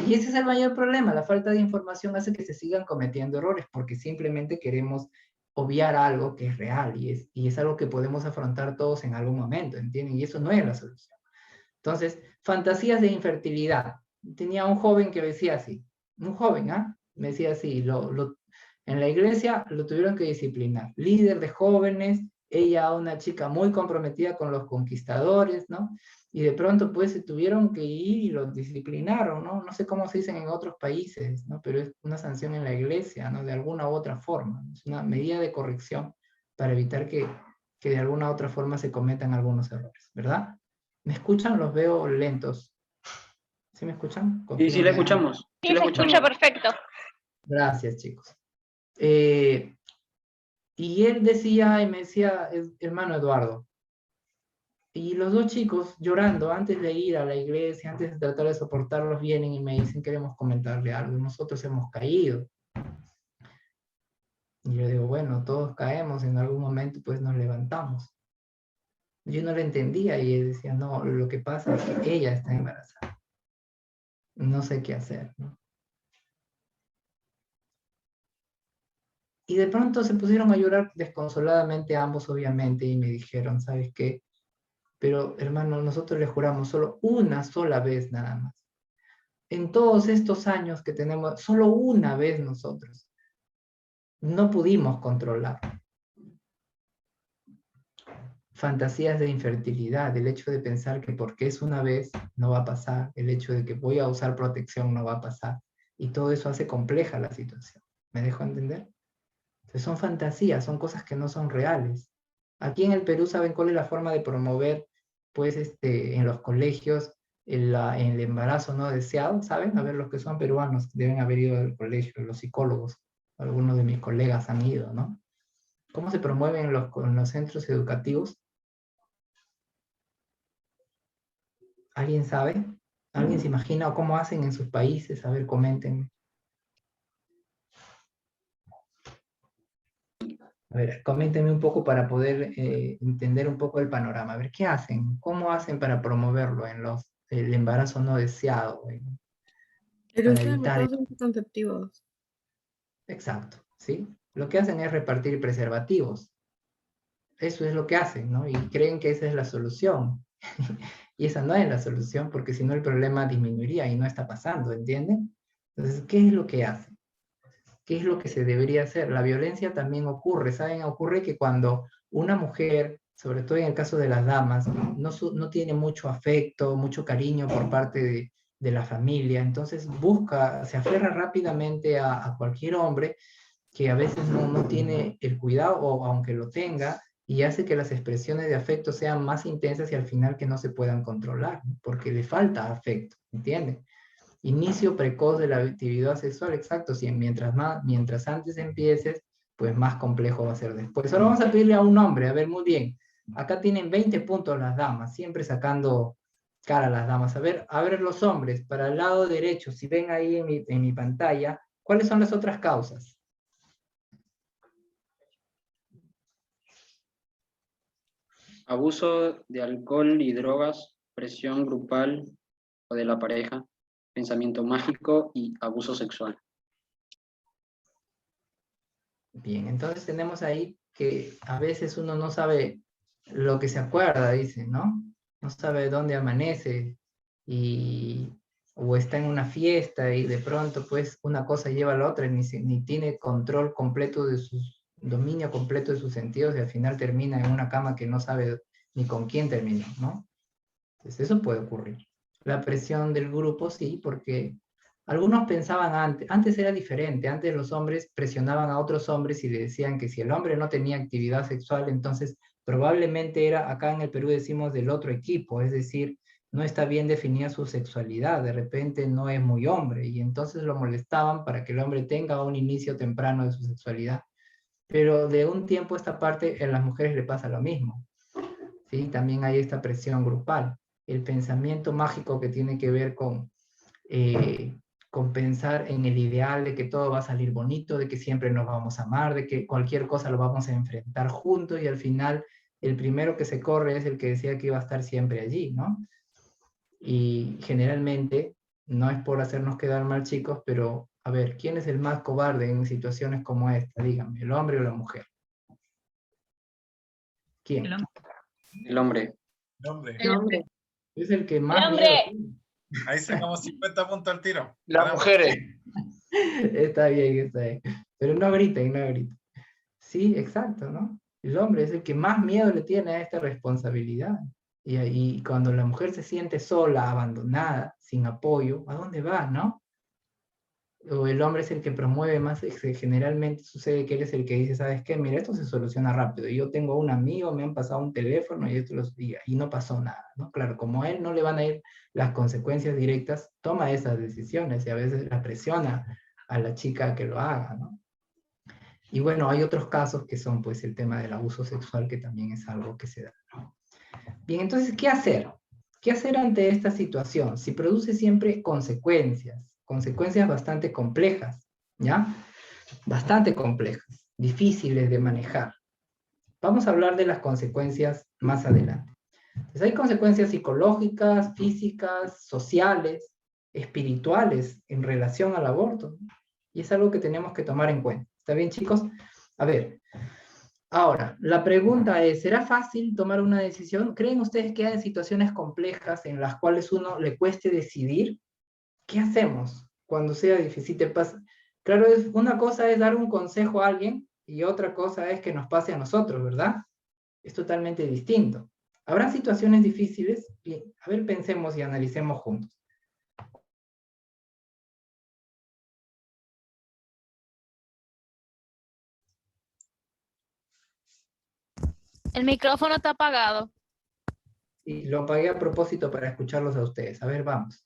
Y ese es el mayor problema. La falta de información hace que se sigan cometiendo errores porque simplemente queremos obviar algo que es real y es algo que podemos afrontar todos en algún momento, ¿entienden? Y eso no es la solución. Entonces, fantasías de infertilidad. Tenía un joven que decía así, un joven, ¿ah? Me decía así, en la iglesia lo tuvieron que disciplinar. Líder de jóvenes, ella una chica muy comprometida con los conquistadores, ¿no? Y de pronto pues se tuvieron que ir y los disciplinaron, ¿no? No sé cómo se dicen en otros países, ¿no? Pero es una sanción en la iglesia, ¿no? De alguna u otra forma. Es una medida de corrección para evitar que de alguna u otra forma se cometan algunos errores, ¿verdad? ¿Me escuchan? Los veo lentos. ¿Sí me escuchan? Sí, sí, le escuchamos. Sí, se escucha perfecto. Gracias, chicos. Y él decía, y me decía, hermano Eduardo, y los dos chicos llorando antes de ir a la iglesia, antes de tratar de soportarlos, vienen y me dicen, queremos comentarle algo, nosotros hemos caído. Y yo digo, bueno, todos caemos, en algún momento pues nos levantamos. Yo no le entendía y él decía, no, lo que pasa es que ella está embarazada. No sé qué hacer, ¿no? Y de pronto se pusieron a llorar desconsoladamente ambos, obviamente, y me dijeron, ¿sabes qué? Pero, hermano, nosotros le juramos solo una sola vez nada más. En todos estos años que tenemos, solo una vez nosotros. No pudimos controlar. Fantasías de infertilidad, el hecho de pensar que porque es una vez no va a pasar, el hecho de que voy a usar protección no va a pasar, y todo eso hace compleja la situación. ¿Me dejo entender? Entonces son fantasías, son cosas que no son reales. Aquí en el Perú, ¿saben cuál es la forma de promover, pues, en los colegios, el embarazo no deseado? ¿Saben? A ver, los que son peruanos deben haber ido al colegio, los psicólogos, algunos de mis colegas han ido, ¿no? ¿Cómo se promueven en los centros educativos? ¿Alguien sabe? ¿Alguien se imagina o cómo hacen en sus países? A ver, coméntenme. A ver, coméntenme un poco para poder entender un poco el panorama. A ver, ¿qué hacen? ¿Cómo hacen para promoverlo en el embarazo no deseado? El uso de métodos anticonceptivos. Exacto, ¿sí? Lo que hacen es repartir preservativos. Eso es lo que hacen, ¿no? Y creen que esa es la solución. Y esa no es la solución, porque si no el problema disminuiría y no está pasando, ¿entienden? Entonces, ¿qué es lo que hacen? ¿Qué es lo que se debería hacer? La violencia también ocurre, ¿saben? Ocurre que cuando una mujer, sobre todo en el caso de las damas, no tiene mucho afecto, mucho cariño por parte de la familia, entonces se aferra rápidamente a cualquier hombre que a veces no tiene el cuidado, o aunque lo tenga, y hace que las expresiones de afecto sean más intensas y al final que no se puedan controlar, porque le falta afecto, ¿entienden? Inicio precoz de la actividad sexual, exacto, si mientras antes empieces, pues más complejo va a ser después. Ahora vamos a pedirle a un hombre, a ver, muy bien, acá tienen 20 puntos las damas, siempre sacando cara a las damas. A ver los hombres, para el lado derecho, si ven ahí en mi pantalla, ¿cuáles son las otras causas? Abuso de alcohol y drogas, presión grupal o de la pareja, pensamiento mágico y abuso sexual. Bien, entonces tenemos ahí que a veces uno no sabe lo que se acuerda, dice, ¿no? No sabe dónde amanece o está en una fiesta y de pronto pues una cosa lleva a la otra y ni tiene control completo de dominio completo de sus sentidos y al final termina en una cama que no sabe ni con quién terminó, ¿no? Entonces eso puede ocurrir. La presión del grupo sí, porque algunos pensaban antes era diferente, antes los hombres presionaban a otros hombres y le decían que si el hombre no tenía actividad sexual, entonces probablemente era, acá en el Perú decimos, del otro equipo, es decir, no está bien definida su sexualidad, de repente no es muy hombre, y entonces lo molestaban para que el hombre tenga un inicio temprano de su sexualidad. Pero de un tiempo a esta parte, en las mujeres le pasa lo mismo, ¿sí? También hay esta presión grupal, el pensamiento mágico que tiene que ver con pensar en el ideal de que todo va a salir bonito, de que siempre nos vamos a amar, de que cualquier cosa lo vamos a enfrentar juntos y al final el primero que se corre es el que decía que iba a estar siempre allí, ¿no? Y generalmente, no es por hacernos quedar mal chicos, pero a ver, ¿quién es el más cobarde en situaciones como esta? Díganme, ¿el hombre o la mujer? ¿Quién? El hombre. El hombre. Es el que más El miedo hombre. tiene. Ahí sacamos 50 puntos al tiro. Las mujeres. Está bien. Pero no griten, no griten. Sí, exacto, ¿no? El hombre es el que más miedo le tiene a esta responsabilidad. Y cuando la mujer se siente sola, abandonada, sin apoyo, ¿a dónde va, no? O el hombre es el que promueve más, generalmente sucede que él es el que dice, ¿sabes qué? Mira, esto se soluciona rápido. Yo tengo un amigo, me han pasado un teléfono y no pasó nada, ¿no? Claro, como a él no le van a ir las consecuencias directas, toma esas decisiones y a veces la presiona a la chica que lo haga, ¿no? Y bueno, hay otros casos que son pues el tema del abuso sexual, que también es algo que se da, ¿no? Bien, entonces, ¿qué hacer? ¿Qué hacer ante esta situación? Si produce siempre consecuencias bastante complejas, ¿ya? Bastante complejas, difíciles de manejar. Vamos a hablar de las consecuencias más adelante. Entonces, hay consecuencias psicológicas, físicas, sociales, espirituales en relación al aborto, ¿no? Y es algo que tenemos que tomar en cuenta. ¿Está bien, chicos? A ver, ahora, la pregunta es, ¿será fácil tomar una decisión? ¿Creen ustedes que hay situaciones complejas en las cuales uno le cueste decidir? ¿Qué hacemos cuando sea difícil? Claro, una cosa es dar un consejo a alguien y otra cosa es que nos pase a nosotros, ¿verdad? Es totalmente distinto. ¿Habrá situaciones difíciles? Bien, a ver, pensemos y analicemos juntos. El micrófono está apagado. Y lo apagué a propósito para escucharlos a ustedes. A ver, vamos.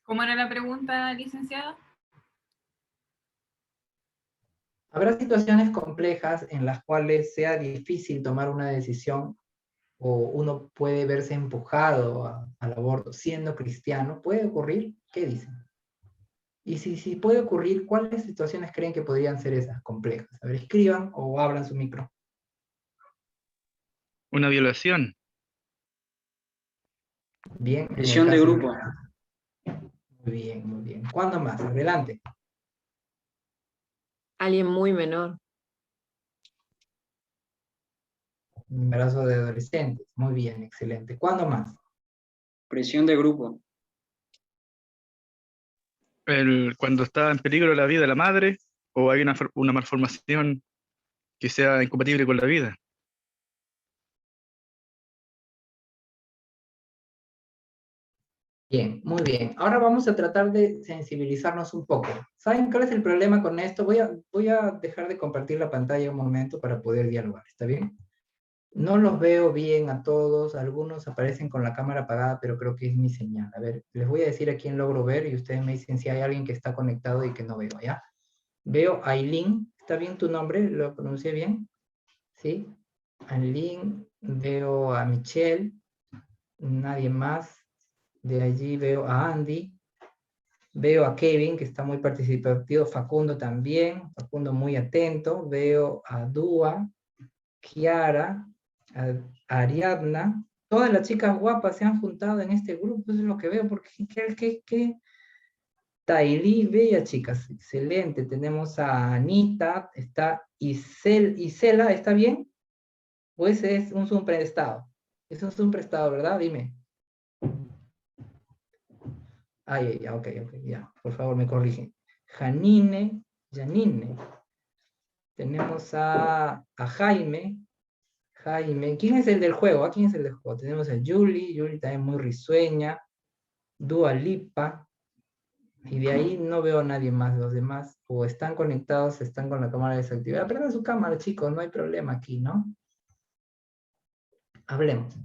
¿Cómo era la pregunta, licenciado? ¿Habrá situaciones complejas en las cuales sea difícil tomar una decisión o uno puede verse empujado al aborto siendo cristiano? ¿Puede ocurrir? ¿Qué dicen? Y si puede ocurrir, ¿cuáles situaciones creen que podrían ser esas complejas? A ver, escriban o abran su micro. Una violación. Bien. Presión de grupo. Muy bien, muy bien. ¿Cuándo más? Adelante. Alguien muy menor. Embarazo de adolescentes. Muy bien, excelente. ¿Cuándo más? Presión de grupo. Cuando está en peligro la vida de la madre o hay una malformación que sea incompatible con la vida. Bien, muy bien. Ahora vamos a tratar de sensibilizarnos un poco. ¿Saben cuál es el problema con esto? Voy a dejar de compartir la pantalla un momento para poder dialogar, ¿está bien? No los veo bien a todos, algunos aparecen con la cámara apagada, pero creo que es mi señal. A ver, les voy a decir a quién logro ver y ustedes me dicen si hay alguien que está conectado y que no veo, ¿ya? Veo a Aileen, ¿está bien tu nombre? ¿Lo pronuncié bien? ¿Sí? Aileen, Veo a Michelle. Nadie más. De allí veo a Andy. Veo a Kevin, que está muy participativo. Facundo también. Facundo muy atento. Veo a Dua, Kiara, a Ariadna. Todas las chicas guapas se han juntado en este grupo. Eso es lo que veo. Porque qué Tailí, bella chicas. Excelente. Tenemos a Anita. Está Isela. ¿Está bien? ¿O ese es un Zoom prestado? Es un Zoom prestado, ¿verdad? Dime. Ya, ok, ya. Por favor, me corrigen. Janine. Tenemos a Jaime. ¿Quién es el del juego? ¿Quién es el del juego? Tenemos a Julie también muy risueña. Dua Lipa. Y de ahí no veo a nadie más. Los demás o están conectados, están con la cámara desactivada. Prendan su cámara, chicos, no hay problema aquí, ¿no? Hablemos.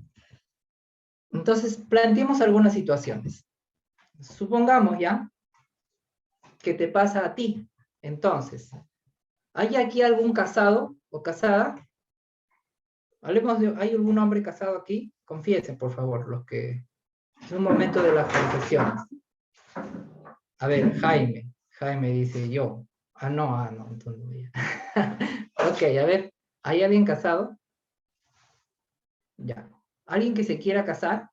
Entonces, planteemos algunas situaciones. Supongamos ya que te pasa a ti. Entonces, ¿hay aquí algún casado o casada? Hablemos de, ¿hay algún hombre casado aquí? Confiesen, por favor, los que... Es un momento de las confesiones. A ver, Jaime dice yo. No, entonces no. Ok, a ver, ¿hay alguien casado? Ya. ¿Alguien que se quiera casar?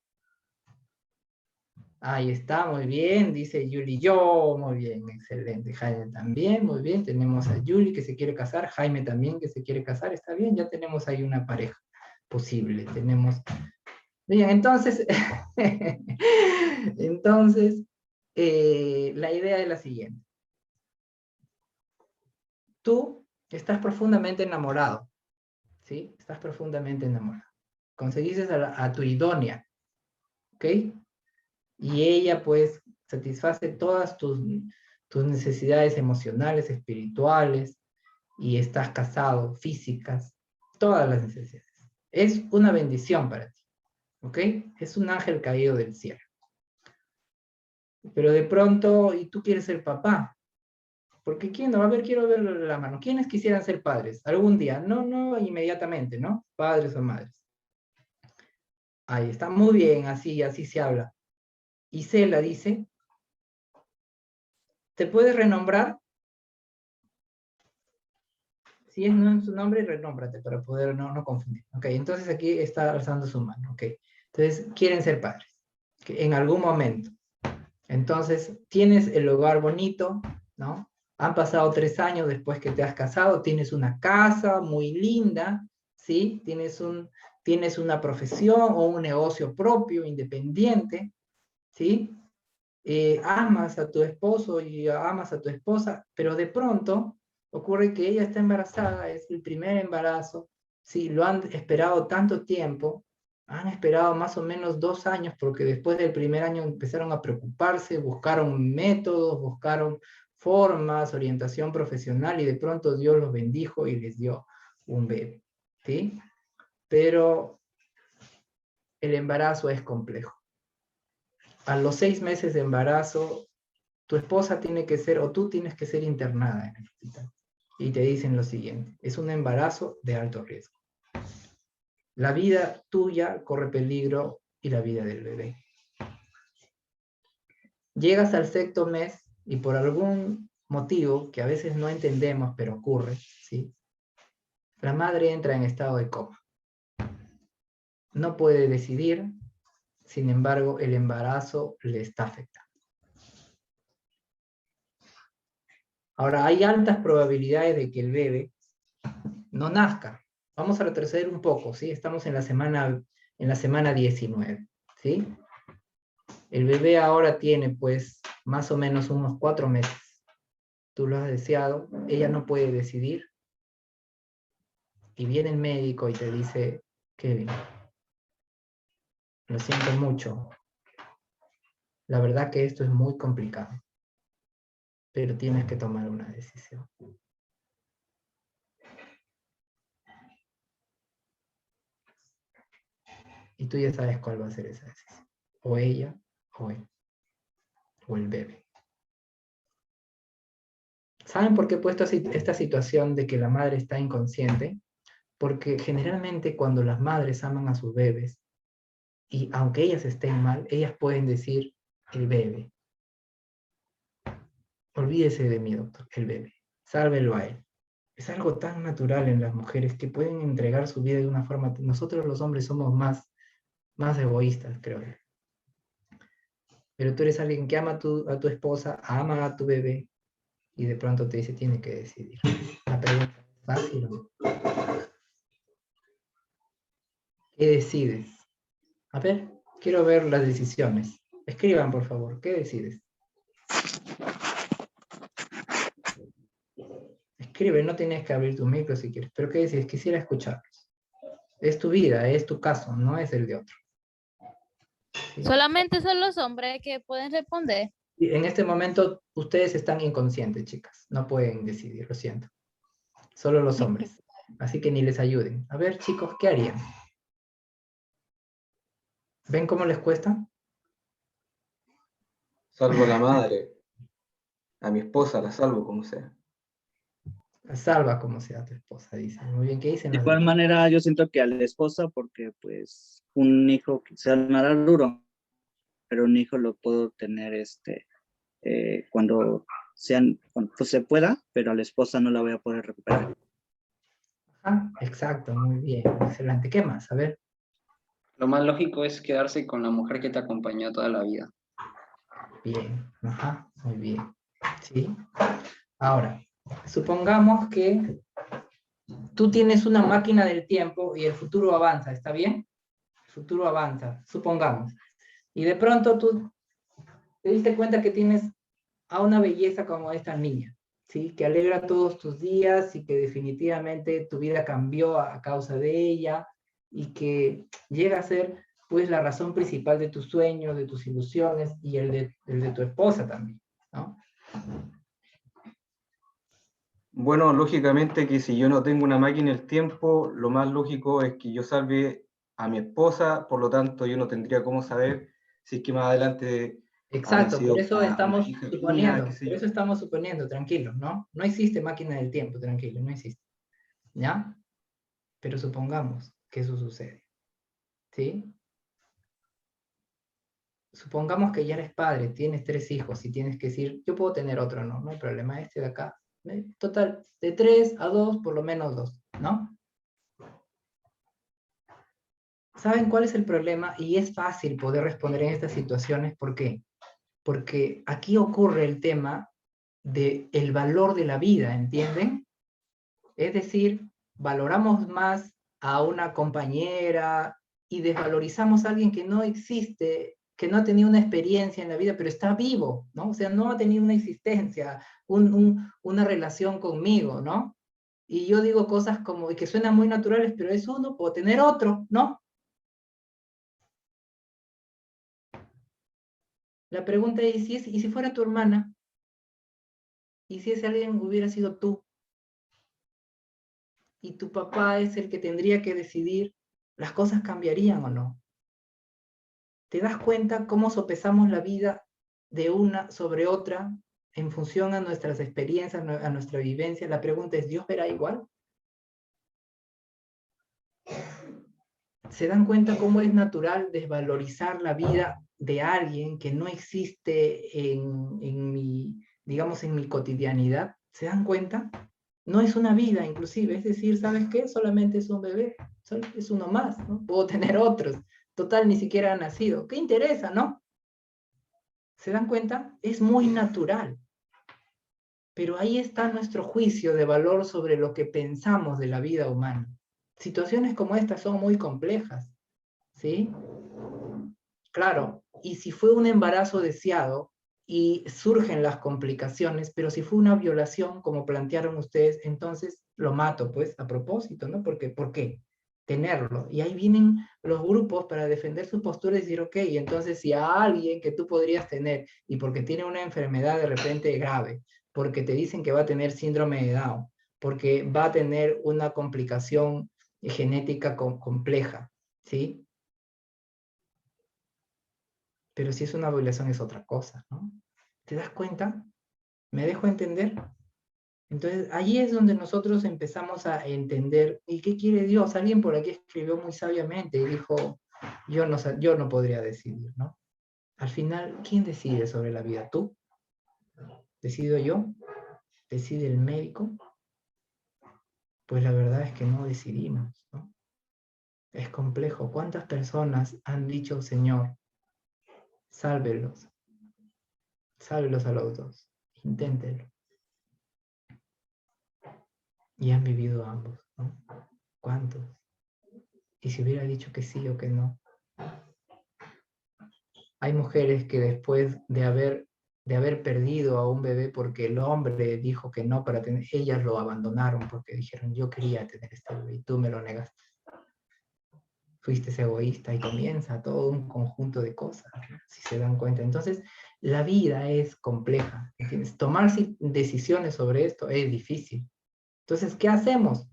Ahí está, muy bien, dice Yuli, yo, muy bien, excelente. Jaime también, muy bien. Tenemos a Yuli que se quiere casar, Jaime también que se quiere casar, está bien, ya tenemos ahí una pareja posible. Tenemos... Bien, entonces, la idea es la siguiente. Tú estás profundamente enamorado, ¿sí? Estás profundamente enamorado. Conseguiste a tu idónea, ¿ok? Y ella, pues, satisface todas tus necesidades emocionales, espirituales, y estás casado, físicas, todas las necesidades. Es una bendición para ti, ¿ok? Es un ángel caído del cielo. Pero de pronto, y tú quieres ser papá, porque quiero ver la mano. ¿Quiénes quisieran ser padres? Algún día, no inmediatamente, ¿no? Padres o madres. Ahí está, muy bien, así se habla. Isela dice, ¿te puedes renombrar? Si es no en su nombre, renómbrate para poder no confundir. Ok, entonces aquí está alzando su mano. Ok, entonces quieren ser padres en algún momento. Entonces tienes el hogar bonito, ¿no? Han pasado 3 años después que te has casado, tienes una casa muy linda, ¿sí? Tienes una profesión o un negocio propio, independiente, ¿sí? Amas a tu esposo y amas a tu esposa, pero de pronto ocurre que ella está embarazada, es el primer embarazo, ¿sí? Lo han esperado tanto tiempo, han esperado más o menos 2 años, porque después del primer año empezaron a preocuparse, buscaron métodos, buscaron formas, orientación profesional, y de pronto Dios los bendijo y les dio un bebé, ¿sí? Pero el embarazo es complejo. A los 6 meses de embarazo, tu esposa tiene que ser, o tú tienes que ser internada en el hospital. Y te dicen lo siguiente, es un embarazo de alto riesgo. La vida tuya corre peligro y la vida del bebé. Llegas al 6º mes y por algún motivo que a veces no entendemos, pero ocurre, ¿sí? La madre entra en estado de coma. No puede decidir, sin embargo, el embarazo le está afectando. Ahora, hay altas probabilidades de que el bebé no nazca. Vamos a retroceder un poco, ¿sí? Estamos en la semana 19, ¿sí? El bebé ahora tiene, pues, más o menos unos 4 meses. Tú lo has deseado, ella no puede decidir. Y viene el médico y te dice, Kevin, lo siento mucho. La verdad que esto es muy complicado. Pero tienes que tomar una decisión. Y tú ya sabes cuál va a ser esa decisión. O ella, o él. O el bebé. ¿Saben por qué he puesto esta situación de que la madre está inconsciente? Porque generalmente cuando las madres aman a sus bebés, y aunque ellas estén mal, ellas pueden decir, el bebé. Olvídese de mí, doctor, el bebé. Sálvelo a él. Es algo tan natural en las mujeres que pueden entregar su vida de una forma... Nosotros los hombres somos más egoístas, creo yo. Pero tú eres alguien que ama a tu esposa, ama a tu bebé, y de pronto te dice, tiene que decidir. La pregunta es fácil, ¿no? ¿Qué decides? A ver, quiero ver las decisiones. Escriban, por favor, ¿qué decides? Escribe, no tienes que abrir tu micro si quieres, pero ¿qué decides? Quisiera escucharlos. Es tu vida, es tu caso, no es el de otro. ¿Sí? Solamente son los hombres que pueden responder. Y en este momento, ustedes están inconscientes, chicas. No pueden decidir, lo siento. Solo los hombres. Así que ni les ayuden. A ver, chicos, ¿qué harían? ¿Ven cómo les cuesta? Salvo a la madre. A mi esposa la salvo como sea. Salva como sea tu esposa, dice. Muy bien, ¿qué dicen De las igual demás? manera, yo siento que a la esposa, porque pues un hijo se armará duro, pero un hijo lo puedo tener cuando pues, se pueda, pero a la esposa no la voy a poder recuperar. Ah, exacto, muy bien, excelente. ¿Qué más? A ver. Lo más lógico es quedarse con la mujer que te acompañó toda la vida. Bien, ajá, muy bien. ¿Sí? Ahora, supongamos que tú tienes una máquina del tiempo y el futuro avanza, ¿está bien? El futuro avanza, supongamos. Y de pronto tú te diste cuenta que tienes a una belleza como esta niña, ¿sí? Que alegra todos tus días y que definitivamente tu vida cambió a causa de ella y que llega a ser pues la razón principal de tus sueños, de tus ilusiones y el de tu esposa también, ¿no? Bueno, lógicamente que si yo no tengo una máquina del tiempo, lo más lógico es que yo salve a mi esposa, por lo tanto yo no tendría cómo saber si es que más adelante habrán Exacto, sido por eso una estamos hija mía, suponiendo, qué sé por yo. eso estamos suponiendo, tranquilo, ¿no? No existe máquina del tiempo, tranquilo, no existe, ¿ya? Pero supongamos que eso sucede, ¿sí? Supongamos que ya eres padre, tienes 3 hijos y tienes que decir, yo puedo tener otro, no hay problema, este de acá. Total, de 3 a 2, por lo menos 2, ¿no? ¿Saben cuál es el problema? Y es fácil poder responder en estas situaciones, ¿por qué? Porque aquí ocurre el tema del valor de la vida, ¿entienden? Es decir, valoramos más a una compañera y desvalorizamos a alguien que no existe, que no ha tenido una experiencia en la vida, pero está vivo, ¿no? O sea, no ha tenido una existencia, una relación conmigo, ¿no? Y yo digo cosas como, y que suenan muy naturales, pero es uno, puedo tener otro, ¿no? La pregunta es, ¿y si fuera tu hermana? ¿Y si ese alguien hubiera sido tú? Y tu papá es el que tendría que decidir, ¿las cosas cambiarían o no? ¿Te das cuenta cómo sopesamos la vida de una sobre otra en función a nuestras experiencias, a nuestra vivencia? La pregunta es, ¿Dios verá igual? ¿Se dan cuenta cómo es natural desvalorizar la vida de alguien que no existe en digamos, en mi cotidianidad? ¿Se dan cuenta? No es una vida, inclusive. Es decir, ¿sabes qué? Solamente es un bebé. Es uno más, ¿no? Puedo tener otros. Total, ni siquiera ha nacido. ¿Qué interesa, no? ¿Se dan cuenta? Es muy natural. Pero ahí está nuestro juicio de valor sobre lo que pensamos de la vida humana. Situaciones como estas son muy complejas, ¿sí? Claro, y si fue un embarazo deseado y surgen las complicaciones, pero si fue una violación, como plantearon ustedes, entonces lo mato, pues, a propósito, ¿no? Porque, ¿por qué? Tenerlo. Y ahí vienen los grupos para defender su postura y decir, ok, entonces si a alguien que tú podrías tener, y porque tiene una enfermedad de repente grave, porque te dicen que va a tener síndrome de Down, porque va a tener una complicación genética compleja, ¿sí? Pero si es una violación es otra cosa, ¿no? ¿Te das cuenta? ¿Me dejo entender? Entonces, allí es donde nosotros empezamos a entender, ¿y qué quiere Dios? Alguien por aquí escribió muy sabiamente y dijo, yo no podría decidir, ¿no? Al final, ¿quién decide sobre la vida? ¿Tú? ¿Decido yo? ¿Decide el médico? Pues la verdad es que no decidimos, ¿no? Es complejo. ¿Cuántas personas han dicho, Señor, sálvelos? Sálvelos a los dos. Inténtelo. Y han vivido ambos, ¿no? ¿Cuántos? Y si hubiera dicho que sí o que no. Hay mujeres que después de haber perdido a un bebé porque el hombre dijo que no para tener, ellas lo abandonaron porque dijeron, yo quería tener este bebé y tú me lo negaste. Fuiste egoísta y comienza todo un conjunto de cosas, ¿no? Si se dan cuenta. Entonces, la vida es compleja, ¿entiendes? Tomar decisiones sobre esto es difícil. Entonces, ¿qué hacemos?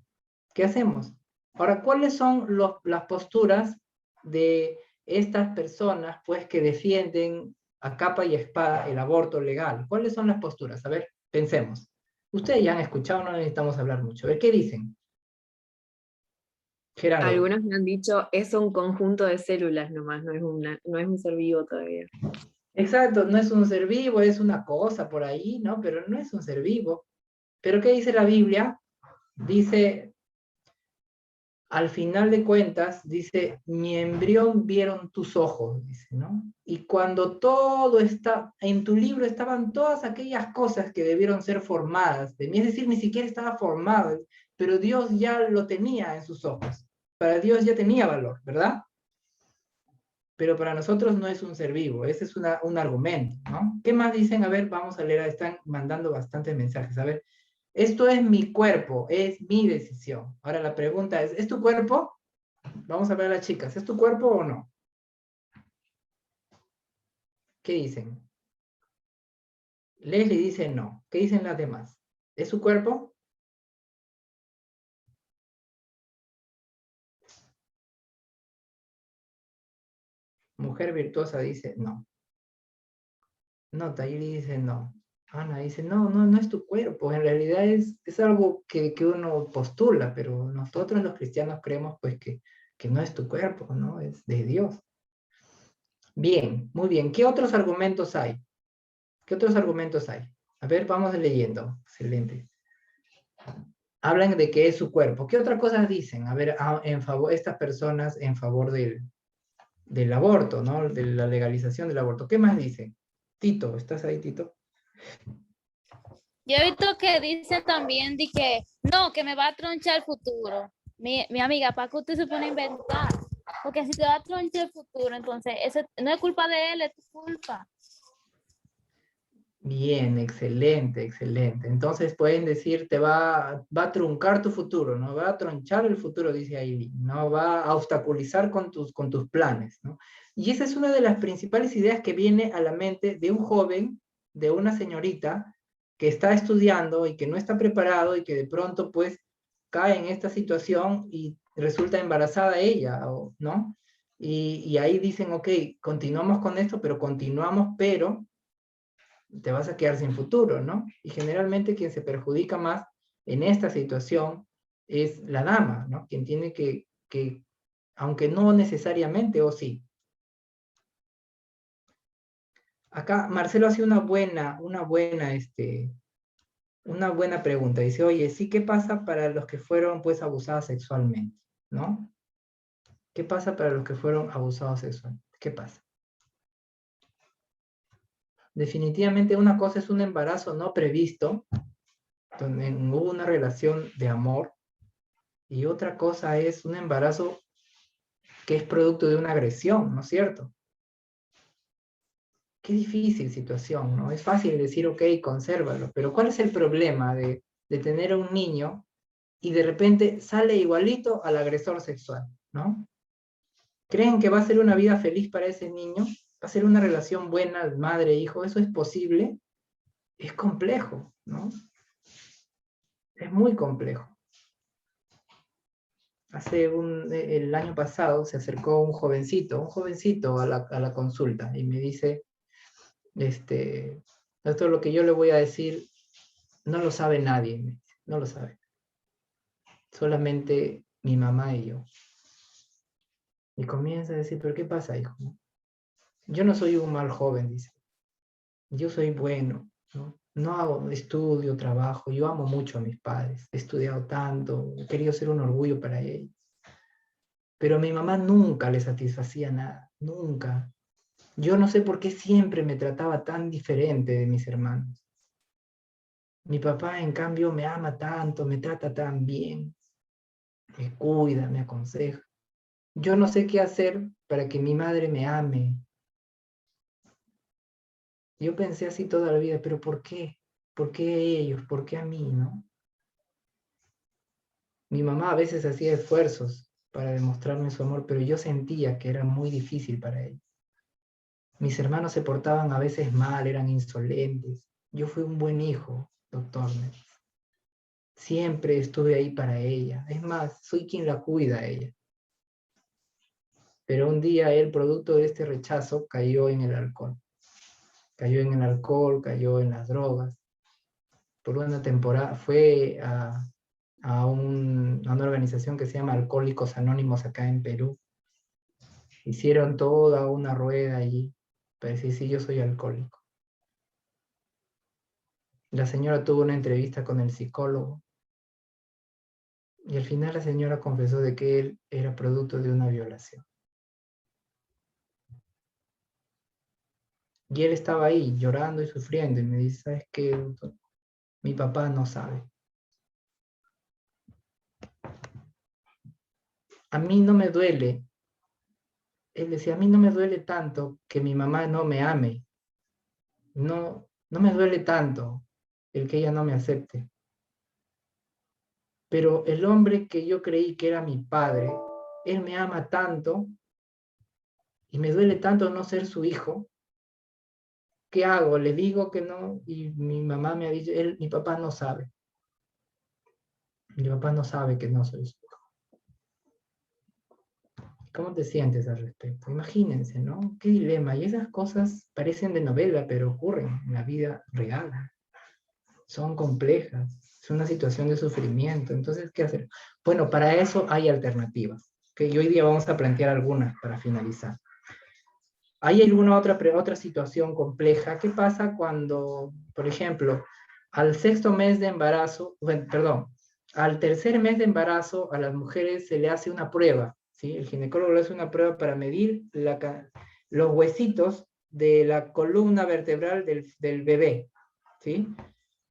¿Qué hacemos? Ahora, ¿cuáles son las posturas de estas personas, pues, que defienden a capa y espada el aborto legal? ¿Cuáles son las posturas? A ver, pensemos. Ustedes ya han escuchado, no necesitamos hablar mucho. A ver, ¿qué dicen? Gerardo. Algunos me han dicho, es un conjunto de células nomás, no es un ser vivo todavía. Exacto, no es un ser vivo, es una cosa por ahí, ¿no? Pero no es un ser vivo. ¿Pero qué dice la Biblia? Dice, al final de cuentas, dice, mi embrión vieron tus ojos, dice, ¿no? Y cuando todo está, en tu libro estaban todas aquellas cosas que debieron ser formadas de mí, es decir, ni siquiera estaba formado, pero Dios ya lo tenía en sus ojos. Para Dios ya tenía valor, ¿verdad? Pero para nosotros no es un ser vivo, ese es un argumento, ¿no? ¿Qué más dicen? A ver, vamos a leer, están mandando bastantes mensajes, a ver. Esto es mi cuerpo, es mi decisión. Ahora la pregunta ¿es tu cuerpo? Vamos a ver a las chicas, ¿es tu cuerpo o no? ¿Qué dicen? Leslie dice no. ¿Qué dicen las demás? ¿Es su cuerpo? Mujer virtuosa dice no. No, Tayiri dice no. Ana dice, no es tu cuerpo, en realidad es algo que uno postula, pero nosotros los cristianos creemos pues que no es tu cuerpo, ¿no? Es de Dios. Bien, muy bien. ¿Qué otros argumentos hay? ¿Qué otros argumentos hay? A ver, vamos leyendo. Excelente. Hablan de que es su cuerpo. ¿Qué otras cosas dicen? A ver, en favor, estas personas en favor del aborto, ¿no? De la legalización del aborto. ¿Qué más dicen? Tito, ¿estás ahí, Tito? Yo he visto que dicen también de que no, que me va a tronchar el futuro. Mi amiga, ¿para qué usted se pone a inventar? Porque si te va a tronchar el futuro, entonces eso no es culpa de él, es tu culpa. Bien, excelente, excelente. Entonces pueden decir, te va a truncar tu futuro, no va a tronchar el futuro, dice Aileen, no va a obstaculizar con tus planes, ¿no? Y esa es una de las principales ideas que viene a la mente de un joven, de una señorita, que está estudiando y que no está preparado y que de pronto pues cae en esta situación y resulta embarazada ella, ¿no? Y ahí dicen, ok, continuamos con esto, pero te vas a quedar sin futuro, ¿no? Y generalmente quien se perjudica más en esta situación es la dama, ¿no? Quien tiene que aunque no necesariamente, o sí. Acá Marcelo hace una buena pregunta. Dice, oye, sí, ¿qué pasa para los que fueron, pues, abusados sexualmente? ¿No? ¿Qué pasa para los que fueron abusados sexualmente? ¿Qué pasa? Definitivamente una cosa es un embarazo no previsto, donde hubo una relación de amor, y otra cosa es un embarazo que es producto de una agresión, ¿no es cierto? Qué difícil situación, ¿no? Es fácil decir, ok, consérvalo, pero ¿cuál es el problema de tener a un niño y de repente sale igualito al agresor sexual, ¿no? ¿Creen que va a ser una vida feliz para ese niño? ¿Va a ser una relación buena, madre-hijo? ¿Eso es posible? Es complejo, ¿no? Es muy complejo. El año pasado se acercó un jovencito a la consulta y me dice, esto es lo que yo le voy a decir no lo sabe nadie, me dice, no lo sabe. Solamente mi mamá y yo. Y comienza a decir, ¿pero qué pasa, hijo? Yo no soy un mal joven, dice. Yo soy bueno, ¿no? No hago estudio, trabajo, yo amo mucho a mis padres. He estudiado tanto, he querido ser un orgullo para ellos. Pero a mi mamá nunca le satisfacía nada, nunca. Yo no sé por qué siempre me trataba tan diferente de mis hermanos. Mi papá, en cambio, me ama tanto, me trata tan bien, me cuida, me aconseja. Yo no sé qué hacer para que mi madre me ame. Yo pensé así toda la vida, pero ¿por qué? ¿Por qué ellos? ¿Por qué a mí, no? Mi mamá a veces hacía esfuerzos para demostrarme su amor, pero yo sentía que era muy difícil para ella. Mis hermanos se portaban a veces mal, eran insolentes. Yo fui un buen hijo, doctor. Siempre estuve ahí para ella. Es más, soy quien la cuida a ella. Pero un día el producto de este rechazo cayó en el alcohol. Cayó en el alcohol, cayó en las drogas. Por una temporada fue a una organización que se llama Alcohólicos Anónimos acá en Perú. Hicieron toda una rueda allí para decir, sí, yo soy alcohólico. La señora tuvo una entrevista con el psicólogo y al final la señora confesó de que él era producto de una violación. Y él estaba ahí llorando y sufriendo y me dice, ¿sabes qué, doctor? Mi papá no sabe. A mí no me duele. Él decía, a mí no me duele tanto que mi mamá no me ame. No me duele tanto el que ella no me acepte. Pero el hombre que yo creí que era mi padre, él me ama tanto y me duele tanto no ser su hijo. ¿Qué hago? Le digo que no y mi mamá me ha dicho, mi papá no sabe. Mi papá no sabe que no soy su hijo. ¿Cómo te sientes al respecto? Imagínense, ¿no? Qué dilema. Y esas cosas parecen de novela, pero ocurren en la vida real. Son complejas. Es una situación de sufrimiento. Entonces, ¿qué hacer? Bueno, para eso hay alternativas. Y hoy día vamos a plantear algunas para finalizar. ¿Hay alguna otra situación compleja? ¿Qué pasa cuando, por ejemplo, al sexto mes de embarazo, al tercer mes de embarazo a las mujeres se le hace una prueba, ¿sí? El ginecólogo le hace una prueba para medir los huesitos de la columna vertebral del bebé, ¿sí?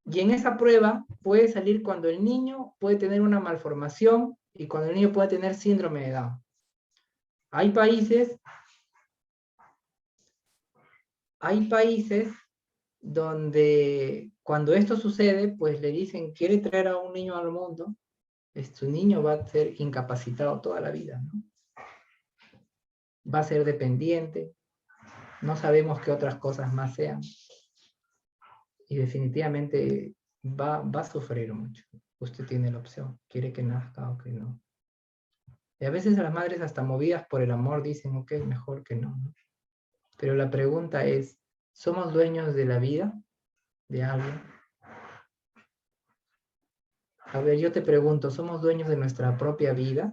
Y en esa prueba puede salir cuando el niño puede tener una malformación y cuando el niño puede tener síndrome de Down. Hay países donde cuando esto sucede, pues le dicen, quiere traer a un niño al mundo, su niño va a ser incapacitado toda la vida, ¿no? Va a ser dependiente, no sabemos qué otras cosas más sean, y definitivamente va a sufrir mucho. Usted tiene la opción, quiere que nazca o que no. Y a veces las madres hasta movidas por el amor dicen, ok, mejor que no, ¿no? Pero la pregunta es, ¿somos dueños de la vida de alguien? A ver, yo te pregunto, ¿somos dueños de nuestra propia vida?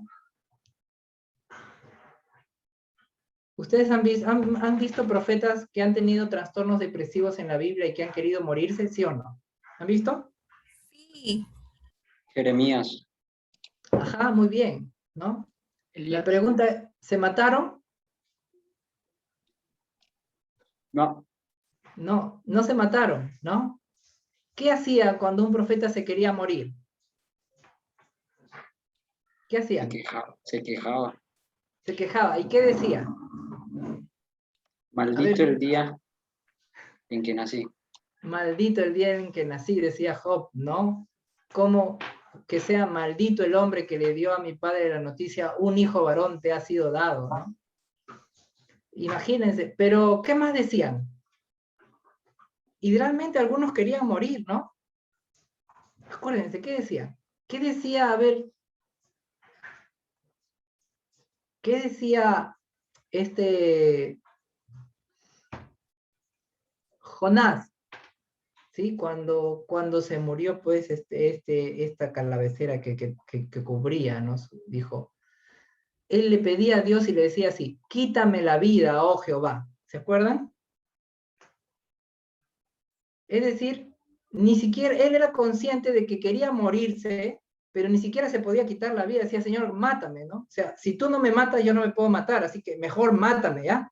¿Ustedes han visto profetas que han tenido trastornos depresivos en la Biblia y que han querido morirse, sí o no? ¿Han visto? Sí. Jeremías. Ajá, muy bien, ¿no? La pregunta es, ¿se mataron? No. No, no se mataron, ¿no? ¿Qué hacía cuando un profeta se quería morir? ¿Qué hacía? Se quejaba. Se quejaba. ¿Y qué decía? Maldito el día en que nací. Maldito el día en que nací, decía Job, ¿no? Como que sea maldito el hombre que le dio a mi padre la noticia, un hijo varón te ha sido dado, ¿no? Imagínense, pero ¿qué más decían? Y realmente algunos querían morir, ¿no? Acuérdense, ¿qué decían? ¿Qué decía, a ver, qué decía Jonás? ¿sí? Cuando se murió, pues, esta calavecera que cubría, ¿no? Dijo, él le pedía a Dios y le decía así, quítame la vida, oh Jehová. ¿Se acuerdan? Es decir, ni siquiera, él era consciente de que quería morirse, pero ni siquiera se podía quitar la vida. Decía, Señor, mátame, ¿no? O sea, si tú no me matas, yo no me puedo matar, así que mejor mátame, ¿ya?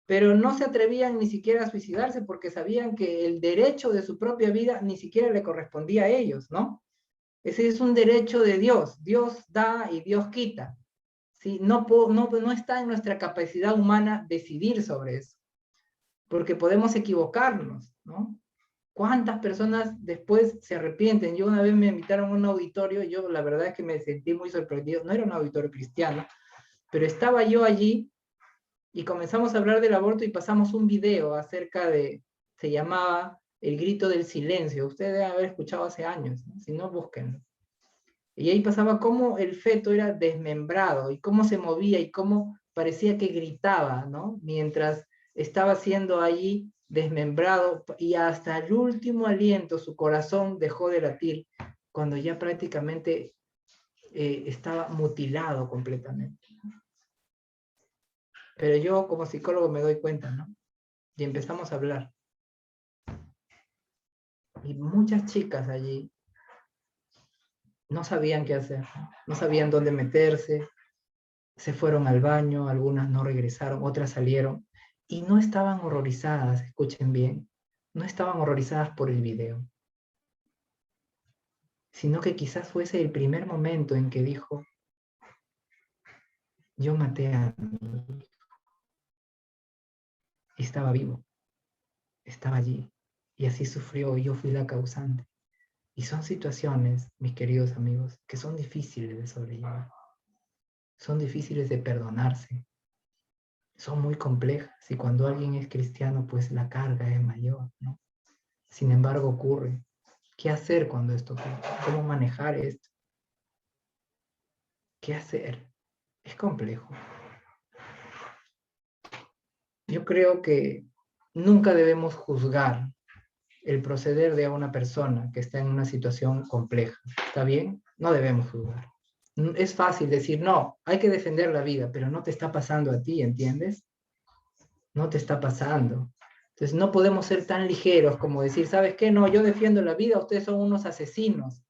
Pero no se atrevían ni siquiera a suicidarse porque sabían que el derecho de su propia vida ni siquiera le correspondía a ellos, ¿no? Ese es un derecho de Dios. Dios da y Dios quita. ¿Sí? No está en nuestra capacidad humana decidir sobre eso, porque podemos equivocarnos, ¿no? ¿Cuántas personas después se arrepienten? Yo una vez me invitaron a un auditorio y yo la verdad es que me sentí muy sorprendido. No era un auditorio cristiano, pero estaba yo allí y comenzamos a hablar del aborto y pasamos un video acerca de, se llamaba El grito del silencio. Ustedes deben haber escuchado hace años, ¿no? Si no, búsquenlo. Y ahí pasaba cómo el feto era desmembrado y cómo se movía y cómo parecía que gritaba, ¿no? Mientras estaba siendo allí desmembrado y hasta el último aliento su corazón dejó de latir cuando ya prácticamente estaba mutilado completamente. Pero yo como psicólogo me doy cuenta, ¿no? Y empezamos a hablar. Y muchas chicas allí no sabían qué hacer, no sabían dónde meterse, se fueron al baño, algunas no regresaron, otras salieron, y no estaban horrorizadas, escuchen bien, no estaban horrorizadas por el video, sino que quizás fuese el primer momento en que dijo, yo maté a mi hijo, y estaba vivo, estaba allí, y así sufrió, y yo fui la causante. Y son situaciones, mis queridos amigos, que son difíciles de sobrellevar, son difíciles de perdonarse, son muy complejas, y cuando alguien es cristiano, pues la carga es mayor, ¿no? Sin embargo, ocurre. ¿Qué hacer cuando esto ocurre? ¿Cómo manejar esto? ¿Qué hacer? Es complejo. Yo creo que nunca debemos juzgar el proceder de una persona que está en una situación compleja. ¿Está bien? No debemos juzgar. Es fácil decir, no, hay que defender la vida, pero no te está pasando a ti, ¿entiendes? No te está pasando. Entonces no podemos ser tan ligeros como decir, ¿sabes qué? No, yo defiendo la vida, ustedes son unos asesinos.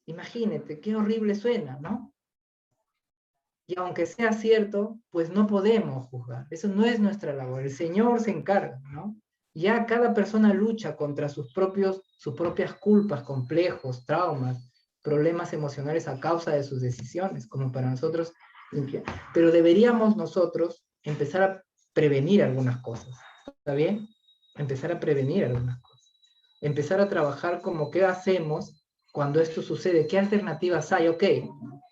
Imagínate, qué horrible suena, ¿no? Y aunque sea cierto, pues no podemos juzgar. Eso no es nuestra labor. El Señor se encarga, ¿no? Ya cada persona lucha contra sus propias culpas, complejos, traumas, problemas emocionales a causa de sus decisiones, como para nosotros. Pero deberíamos nosotros empezar a prevenir algunas cosas. ¿Está bien? Empezar a prevenir algunas cosas. Empezar a trabajar como qué hacemos cuando esto sucede. ¿Qué alternativas hay? Ok,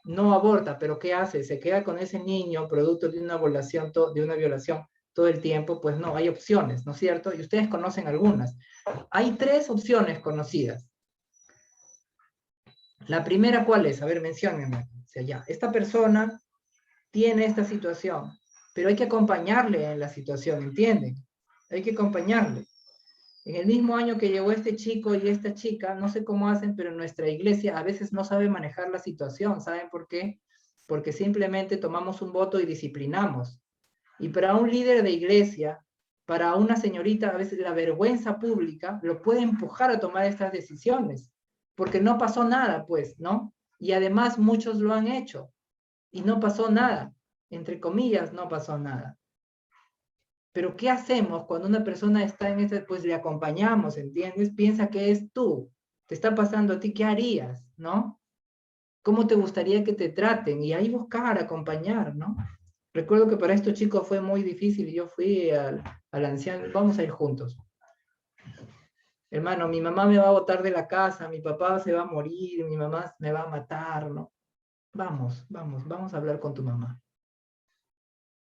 no aborta, pero ¿qué hace? ¿Se queda con ese niño producto de una violación, todo el tiempo? Pues no, hay opciones, ¿no es cierto? Y ustedes conocen algunas. Hay 3 opciones conocidas. La primera, ¿cuál es? A ver, menciónenme. O sea, ya, esta persona tiene esta situación, pero hay que acompañarle en la situación, ¿entienden? Hay que acompañarle. En el mismo año que llegó este chico y esta chica, no sé cómo hacen, pero nuestra iglesia a veces no sabe manejar la situación. ¿Saben por qué? Porque simplemente tomamos un voto y disciplinamos. Y para un líder de iglesia, para una señorita, a veces la vergüenza pública lo puede empujar a tomar estas decisiones, porque no pasó nada, pues, ¿no? Y además muchos lo han hecho, y no pasó nada. Entre comillas, no pasó nada. Pero ¿qué hacemos cuando una persona está en esta? Pues le acompañamos, ¿entiendes? Piensa que es tú, te está pasando a ti, ¿qué harías, no? ¿Cómo te gustaría que te traten? Y ahí buscar, acompañar, ¿no? Recuerdo que para estos chicos fue muy difícil y yo fui al anciano, vamos a ir juntos. Hermano, mi mamá me va a botar de la casa, mi papá se va a morir, mi mamá me va a matar, ¿no? Vamos a hablar con tu mamá.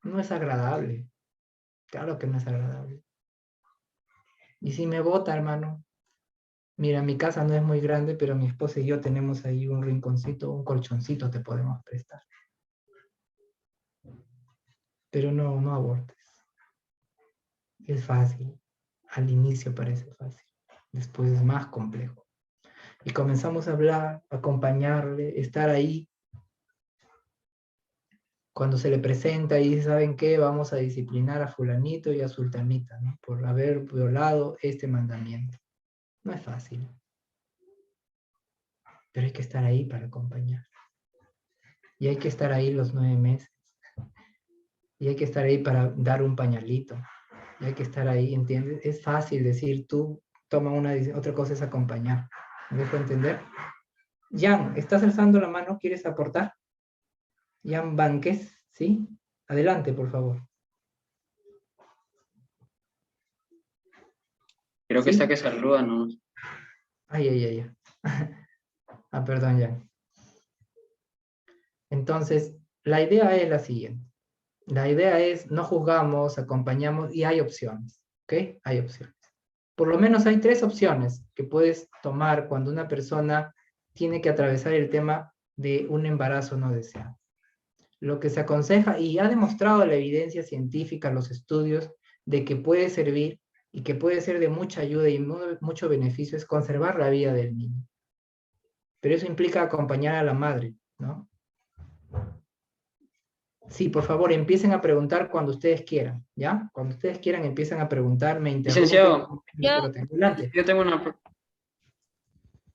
No es agradable. Claro que no es agradable. Y si me bota, hermano, mira, mi casa no es muy grande, pero mi esposa y yo tenemos ahí un rinconcito, un colchoncito te podemos prestar. Pero no abortes. Es fácil. Al inicio parece fácil. después es más complejo. Y comenzamos a hablar, a acompañarle, estar ahí. Cuando se le presenta y dice, ¿saben qué? Vamos a disciplinar a fulanito y a sultanita, ¿no? Por haber violado este mandamiento. No es fácil. Pero hay que estar ahí para acompañar. Y hay que estar ahí los 9 meses. Y hay que estar ahí para dar un pañalito. Y hay que estar ahí, ¿entiendes? Es fácil decir, tú toma una decisión, otra cosa es acompañar. ¿Me dejo entender? Jan, ¿estás alzando la mano? ¿Quieres aportar? Jan Banques, ¿sí? Adelante, por favor. Creo que está que saluda, ¿no? Ay. Ah, perdón, Jan. Entonces, la idea es la siguiente. La idea es, no juzgamos, acompañamos y hay opciones, ¿ok? Hay opciones. Por lo menos hay 3 opciones que puedes tomar cuando una persona tiene que atravesar el tema de un embarazo no deseado. Lo que se aconseja, y ha demostrado la evidencia científica, los estudios, de que puede servir y que puede ser de mucha ayuda y mucho beneficio, es conservar la vida del niño. Pero eso implica acompañar a la madre, ¿no? Sí, por favor, empiecen a preguntar cuando ustedes quieran, ¿ya? Cuando ustedes quieran, empiezan a preguntar, me Licenciado, interrumpen. Adelante. yo tengo una...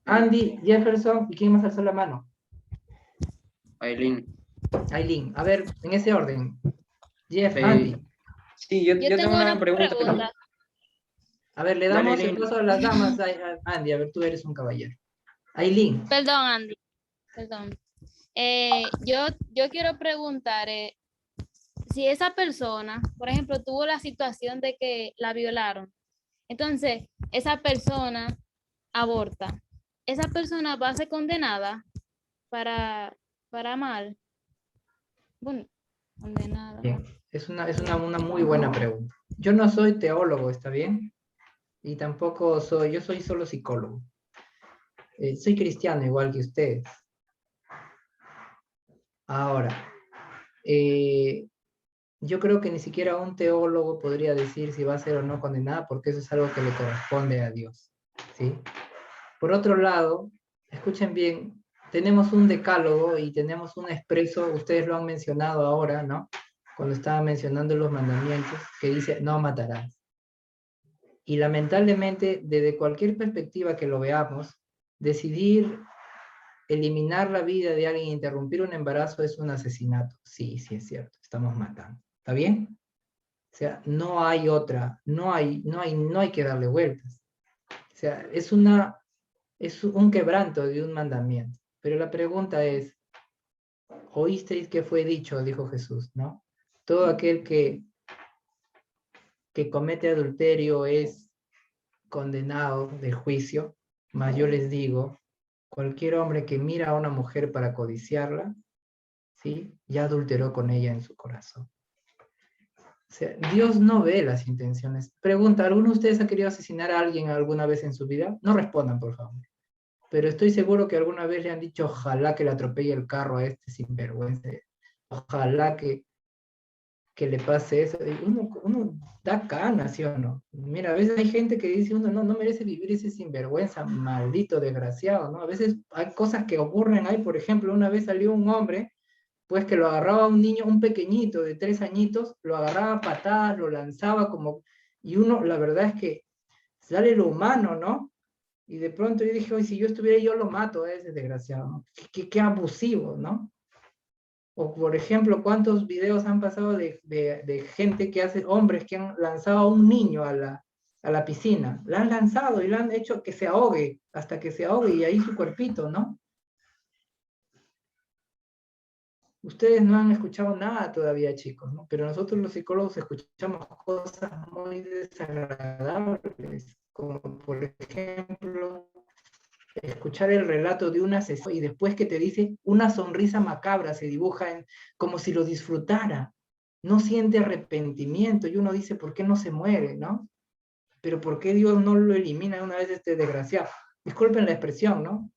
Andy, Jefferson, ¿y quién más alzó la mano? Aileen. Aileen, a ver, en ese orden. Jeff, Andy. Sí, yo tengo una pregunta. A ver, le Dale, damos el Aileen. paso a las damas. Andy, a ver, tú eres un caballero. Aileen. Perdón, Andy. Perdón. Yo quiero preguntar si esa persona, por ejemplo, tuvo la situación de que la violaron, entonces esa persona aborta, ¿esa persona va a ser condenada para mal? Bueno, condenada. Bien. Es una muy buena pregunta. Yo no soy teólogo, ¿está bien? Y tampoco yo soy solo psicólogo. Soy cristiano igual que ustedes. Ahora, yo creo que ni siquiera un teólogo podría decir si va a ser o no condenada, porque eso es algo que le corresponde a Dios, ¿sí? Por otro lado, escuchen bien, tenemos un decálogo y tenemos un expreso, ustedes lo han mencionado ahora, ¿no? Cuando estaba mencionando los mandamientos, que dice, no matarás. Y lamentablemente, desde cualquier perspectiva que lo veamos, decidir eliminar la vida de alguien, interrumpir un embarazo es un asesinato. Sí, sí es cierto, estamos matando. ¿Está bien? O sea, no hay otra, no hay que darle vueltas. O sea, es un quebranto de un mandamiento. Pero la pregunta es, ¿oísteis que fue dicho? Dijo Jesús, ¿no? Todo aquel que comete adulterio es condenado del juicio, mas yo les digo, cualquier hombre que mira a una mujer para codiciarla, ¿sí? Ya adulteró con ella en su corazón. O sea, Dios no ve las intenciones. Pregunta, ¿alguno de ustedes ha querido asesinar a alguien alguna vez en su vida? No respondan, por favor. Pero estoy seguro que alguna vez le han dicho, ojalá que le atropelle el carro a este sinvergüenza. Ojalá que le pase eso. Y uno da cana, ¿sí o no? Mira, a veces hay gente que dice, uno no merece vivir ese sinvergüenza, maldito desgraciado, ¿no? A veces hay cosas que ocurren ahí, por ejemplo, una vez salió un hombre, pues que lo agarraba un niño, un pequeñito de 3 añitos, lo agarraba a patadas, lo lanzaba como, y uno, la verdad es que sale lo humano, ¿no? Y de pronto yo dije, oye, si yo estuviera ahí, yo lo mato a ese desgraciado, ¿no? Qué abusivo, ¿no? O por ejemplo, ¿cuántos videos han pasado de gente que hace, hombres que han lanzado a un niño a la piscina? La han lanzado y lo han hecho que se ahogue, hasta que se ahogue y ahí su cuerpito, ¿no? Ustedes no han escuchado nada todavía, chicos, ¿no? Pero nosotros los psicólogos escuchamos cosas muy desagradables, como por ejemplo, escuchar el relato de un asesino y después que te dice una sonrisa macabra se dibuja como si lo disfrutara, no siente arrepentimiento y uno dice, ¿por qué no se muere, no? Pero ¿por qué Dios no lo elimina una vez este desgraciado? Disculpen la expresión, ¿no?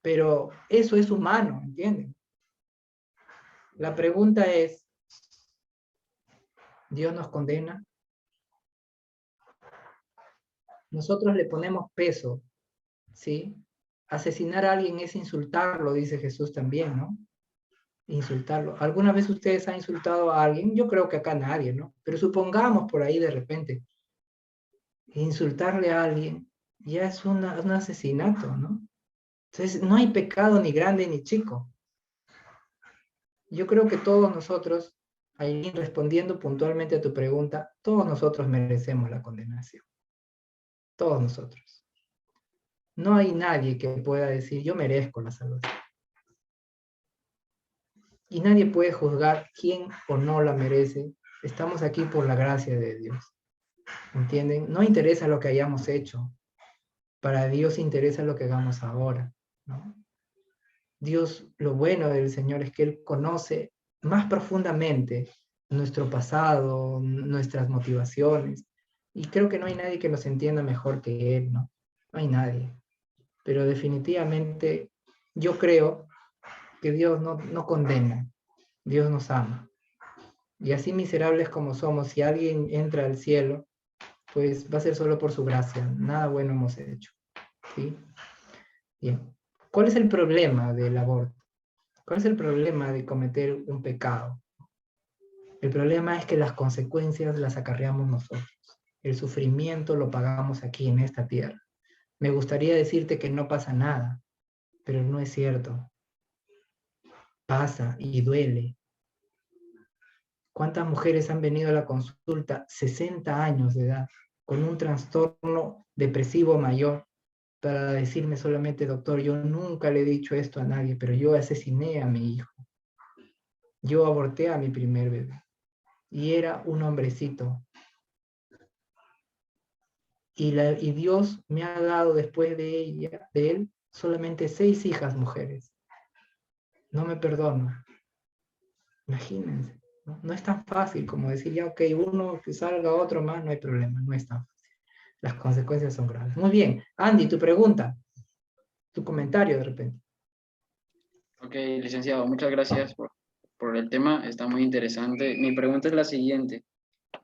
Pero eso es humano, ¿entienden? La pregunta es, ¿Dios nos condena? nosotros le ponemos peso, ¿sí? Asesinar a alguien es insultarlo, dice Jesús también, ¿no? Insultarlo. ¿Alguna vez ustedes han insultado a alguien? Yo creo que acá nadie, ¿no? Pero supongamos por ahí de repente, insultarle a alguien ya es un asesinato, ¿no? Entonces, no hay pecado ni grande ni chico. Yo creo que todos nosotros, ahí respondiendo puntualmente a tu pregunta, todos nosotros merecemos la condenación. Todos nosotros. No hay nadie que pueda decir, yo merezco la salvación. Y nadie puede juzgar quién o no la merece. Estamos aquí por la gracia de Dios. ¿Entienden? No interesa lo que hayamos hecho. Para Dios interesa lo que hagamos ahora, ¿no? Dios, lo bueno del Señor es que Él conoce más profundamente nuestro pasado, nuestras motivaciones. Y creo que no hay nadie que nos entienda mejor que Él, ¿no? No hay nadie. Pero definitivamente yo creo que Dios no condena, Dios nos ama. Y así miserables como somos, si alguien entra al cielo, pues va a ser solo por su gracia, nada bueno hemos hecho. ¿Sí? Bien. ¿Cuál es el problema del aborto? ¿Cuál es el problema de cometer un pecado? El problema es que las consecuencias las acarreamos nosotros. El sufrimiento lo pagamos aquí en esta tierra. Me gustaría decirte que no pasa nada, pero no es cierto. Pasa y duele. ¿Cuántas mujeres han venido a la consulta 60 años de edad con un trastorno depresivo mayor para decirme solamente, doctor, yo nunca le he dicho esto a nadie, pero yo asesiné a mi hijo. Yo aborté a mi primer bebé. Y era un hombrecito. Y Dios me ha dado después de él, solamente 6 hijas mujeres. No me perdono. Imagínense. No es tan fácil como decir, ya, ok, uno que salga, otro más, no hay problema. No es tan fácil. Las consecuencias son graves. Muy bien. Andy, tu pregunta. Tu comentario de repente. Ok, licenciado, muchas gracias por el tema, está muy interesante. Mi pregunta es la siguiente.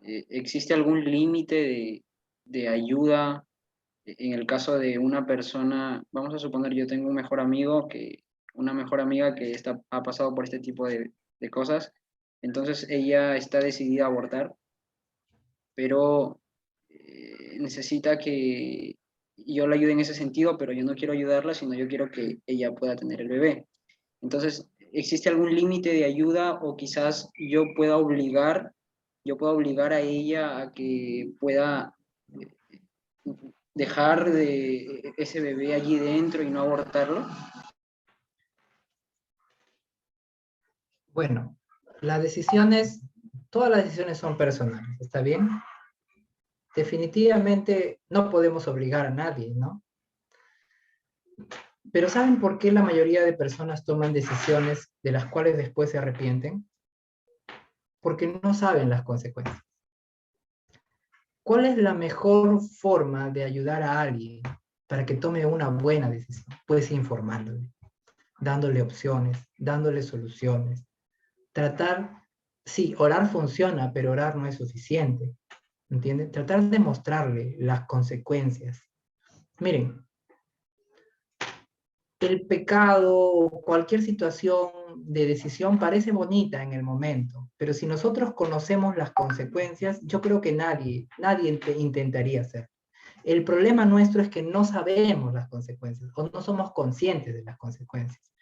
¿Existe algún límite de ayuda en el caso de una persona? Vamos a suponer, yo tengo un mejor amigo, una mejor amiga que ha pasado por este tipo de cosas, entonces ella está decidida a abortar, pero necesita que yo la ayude en ese sentido, pero yo no quiero ayudarla, sino yo quiero que ella pueda tener el bebé. Entonces, ¿existe algún límite de ayuda o quizás yo pueda obligar a ella a que pueda dejar de ese bebé allí dentro y no abortarlo? Bueno, todas las decisiones son personales, ¿está bien? Definitivamente no podemos obligar a nadie, ¿no? Pero ¿saben por qué la mayoría de personas toman decisiones de las cuales después se arrepienten? Porque no saben las consecuencias. ¿Cuál es la mejor forma de ayudar a alguien para que tome una buena decisión? Pues informándole, dándole opciones, dándole soluciones. Sí, orar funciona, pero orar no es suficiente. ¿Entienden? Tratar de mostrarle las consecuencias. Miren, el pecado o cualquier situación de decisión parece bonita en el momento, pero si nosotros conocemos las consecuencias, yo creo que nadie intentaría hacerlo. El problema nuestro es que no sabemos las consecuencias o no somos conscientes de las consecuencias.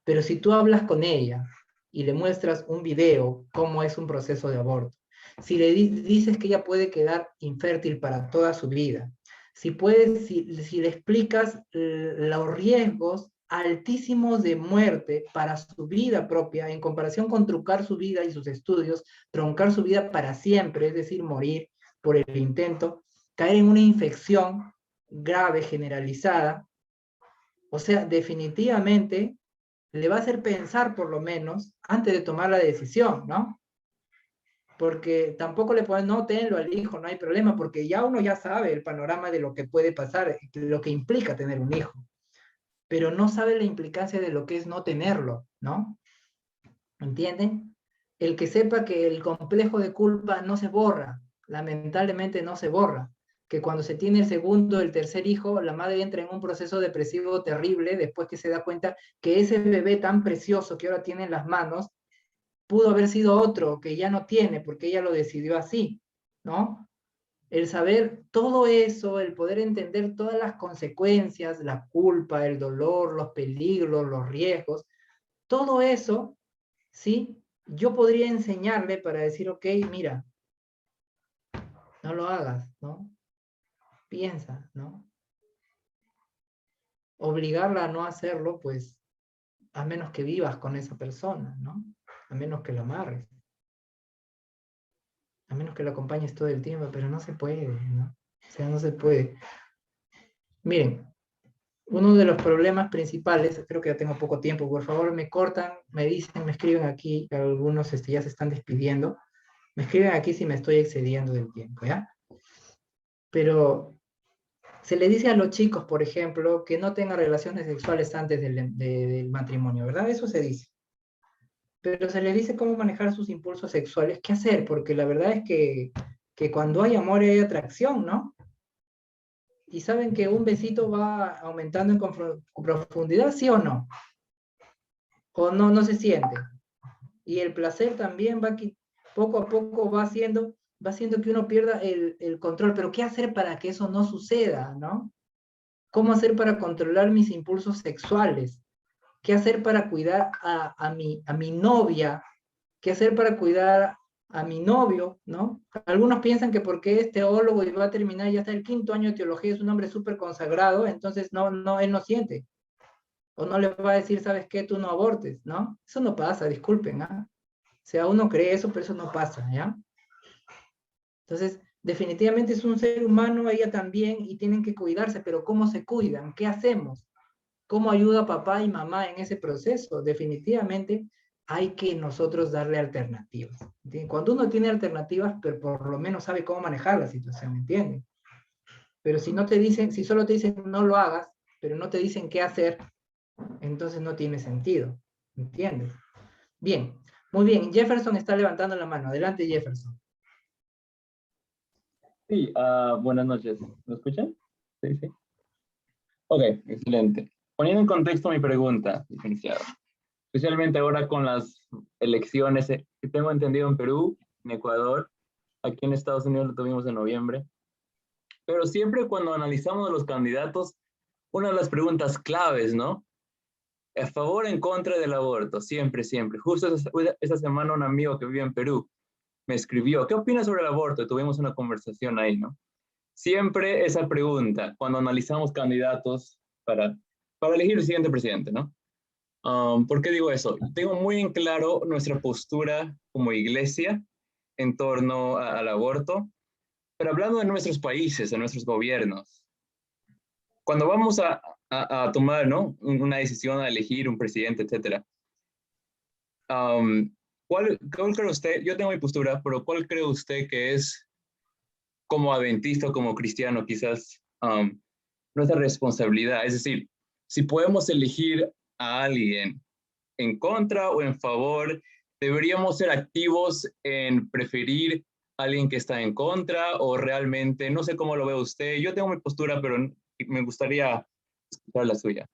Pero si tú hablas con ella y le muestras un video, cómo es un proceso de aborto, si le dices que ella puede quedar infértil para toda su vida, si le explicas los riesgos altísimos de muerte para su vida propia, en comparación con truncar su vida y sus estudios, truncar su vida para siempre, es decir, morir por el intento, caer en una infección grave, generalizada, o sea, definitivamente le va a hacer pensar por lo menos antes de tomar la decisión, ¿no? Porque tampoco le pueden, no, tenlo al hijo, no hay problema, porque ya uno ya sabe el panorama de lo que puede pasar, lo que implica tener un hijo, pero no sabe la implicancia de lo que es no tenerlo, ¿no? ¿Entienden? El que sepa que el complejo de culpa no se borra, lamentablemente no se borra, que cuando se tiene el segundo o el tercer hijo, la madre entra en un proceso depresivo terrible después que se da cuenta que ese bebé tan precioso que ahora tiene en las manos pudo haber sido otro que ya no tiene porque ella lo decidió así, ¿no? El saber todo eso, el poder entender todas las consecuencias, la culpa, el dolor, los peligros, los riesgos, todo eso, ¿sí? Yo podría enseñarle para decir, ok, mira, no lo hagas, ¿no? Piensa, ¿no? Obligarla a no hacerlo, pues, a menos que vivas con esa persona, ¿no? A menos que lo amarres. A menos que lo acompañes todo el tiempo, pero no se puede, ¿no? O sea, no se puede. Miren, uno de los problemas principales, creo que ya tengo poco tiempo, por favor me cortan, me dicen, me escriben aquí, algunos ya se están despidiendo, me escriben aquí si me estoy excediendo del tiempo, ¿ya? Pero se le dice a los chicos, por ejemplo, que no tengan relaciones sexuales antes del matrimonio, ¿verdad? Eso se dice. Pero se les dice cómo manejar sus impulsos sexuales, qué hacer, porque la verdad es que cuando hay amor hay atracción, ¿no? Y saben que un besito va aumentando en profundidad, ¿sí o no? O no, no se siente. Y el placer también va poco a poco va haciendo que uno pierda el control. Pero ¿qué hacer para que eso no suceda, no? ¿Cómo hacer para controlar mis impulsos sexuales? ¿Qué hacer para cuidar a mi novia? ¿Qué hacer para cuidar a mi novio? ¿No? Algunos piensan que porque es teólogo y va a terminar ya hasta el 5º año de teología, es un hombre súper consagrado, entonces él no siente. O no le va a decir, ¿sabes qué? Tú no abortes, ¿no? Eso no pasa, disculpen, ¿ah? O sea, uno cree eso, pero eso no pasa, ¿ya? Entonces, definitivamente es un ser humano, ella también, y tienen que cuidarse, pero ¿cómo se cuidan? ¿Qué hacemos? ¿Cómo ayuda papá y mamá en ese proceso? Definitivamente hay que nosotros darle alternativas. ¿Entienden? Cuando uno tiene alternativas, pero por lo menos sabe cómo manejar la situación, ¿entienden? Pero si no te dicen, si solo te dicen no lo hagas, pero no te dicen qué hacer, entonces no tiene sentido, ¿entiendes? Bien, muy bien. Jefferson está levantando la mano. Adelante, Jefferson. Sí, buenas noches. ¿Me escuchan? Sí, sí. Ok, excelente. Poniendo en contexto mi pregunta, licenciado, especialmente ahora con las elecciones que tengo entendido en Perú, en Ecuador, aquí en Estados Unidos lo tuvimos en noviembre, pero siempre cuando analizamos a los candidatos, una de las preguntas claves, ¿no? ¿A favor o en contra del aborto? Siempre, siempre. Justo esa semana un amigo que vive en Perú me escribió, ¿qué opinas sobre el aborto? Y tuvimos una conversación ahí, ¿no? Siempre esa pregunta, cuando analizamos candidatos para elegir el siguiente presidente, ¿no? ¿Por qué digo eso? Tengo muy en claro nuestra postura como iglesia en torno al aborto, pero hablando de nuestros países, de nuestros gobiernos, cuando vamos a tomar, ¿no? Una decisión, a elegir un presidente, etcétera, ¿cuál cree usted? Yo tengo mi postura, pero ¿cuál cree usted que es, como adventista, como cristiano, quizás nuestra responsabilidad? Es decir, si podemos elegir a alguien en contra o en favor, ¿deberíamos ser activos en preferir a alguien que está en contra o realmente, no sé cómo lo ve usted? Yo tengo mi postura, pero me gustaría escuchar la suya.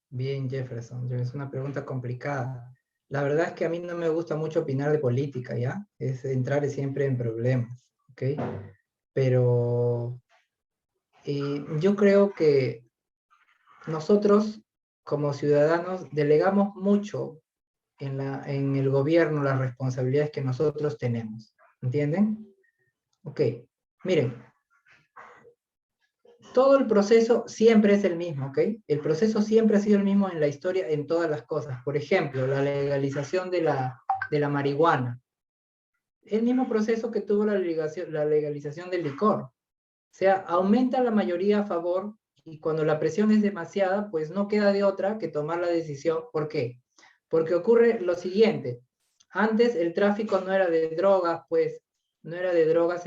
Bien, Jefferson, es una pregunta complicada. La verdad es que a mí no me gusta mucho opinar de política, ¿ya? Es entrar siempre en problemas, ¿ok? Pero yo creo que nosotros, como ciudadanos, delegamos mucho en el gobierno las responsabilidades que nosotros tenemos, ¿entienden? Ok, miren, todo el proceso siempre es el mismo, ¿ok? El proceso siempre ha sido el mismo en la historia, en todas las cosas. Por ejemplo, la legalización de la marihuana. El mismo proceso que tuvo la legalización del licor. O sea, aumenta la mayoría a favor y cuando la presión es demasiada, pues no queda de otra que tomar la decisión. ¿Por qué? Porque ocurre lo siguiente. Antes el tráfico no era de drogas, pues, no era de drogas,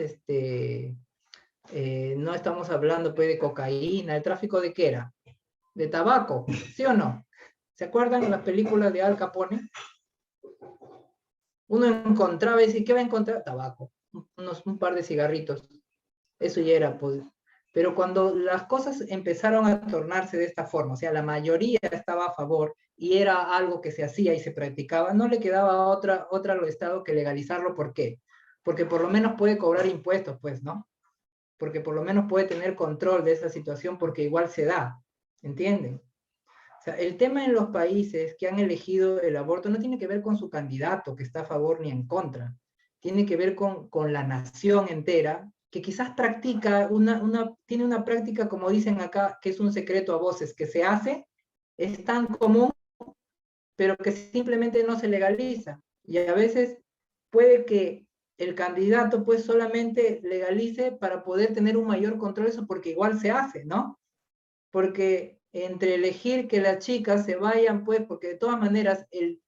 no estamos hablando pues de cocaína. ¿El tráfico de qué era? De tabaco, ¿sí o no? ¿Se acuerdan de las películas de Al Capone? Uno encontraba y decía, ¿qué va a encontrar? Tabaco, un par de cigarritos. eso ya era, pues. Pero cuando las cosas empezaron a tornarse de esta forma, o sea, la mayoría estaba a favor y era algo que se hacía y se practicaba, no le quedaba otra al Estado que legalizarlo. ¿Por qué? Porque por lo menos puede cobrar impuestos, pues, ¿no? Porque por lo menos puede tener control de esa situación porque igual se da, ¿entienden? O sea, el tema en los países que han elegido el aborto no tiene que ver con su candidato que está a favor ni en contra, tiene que ver con la nación entera que quizás practica tiene una práctica, como dicen acá, que es un secreto a voces, que se hace, es tan común, pero que simplemente no se legaliza. Y a veces puede que el candidato pues solamente legalice para poder tener un mayor control de eso, porque igual se hace, ¿no? Porque entre elegir que las chicas se vayan, pues, porque de todas maneras el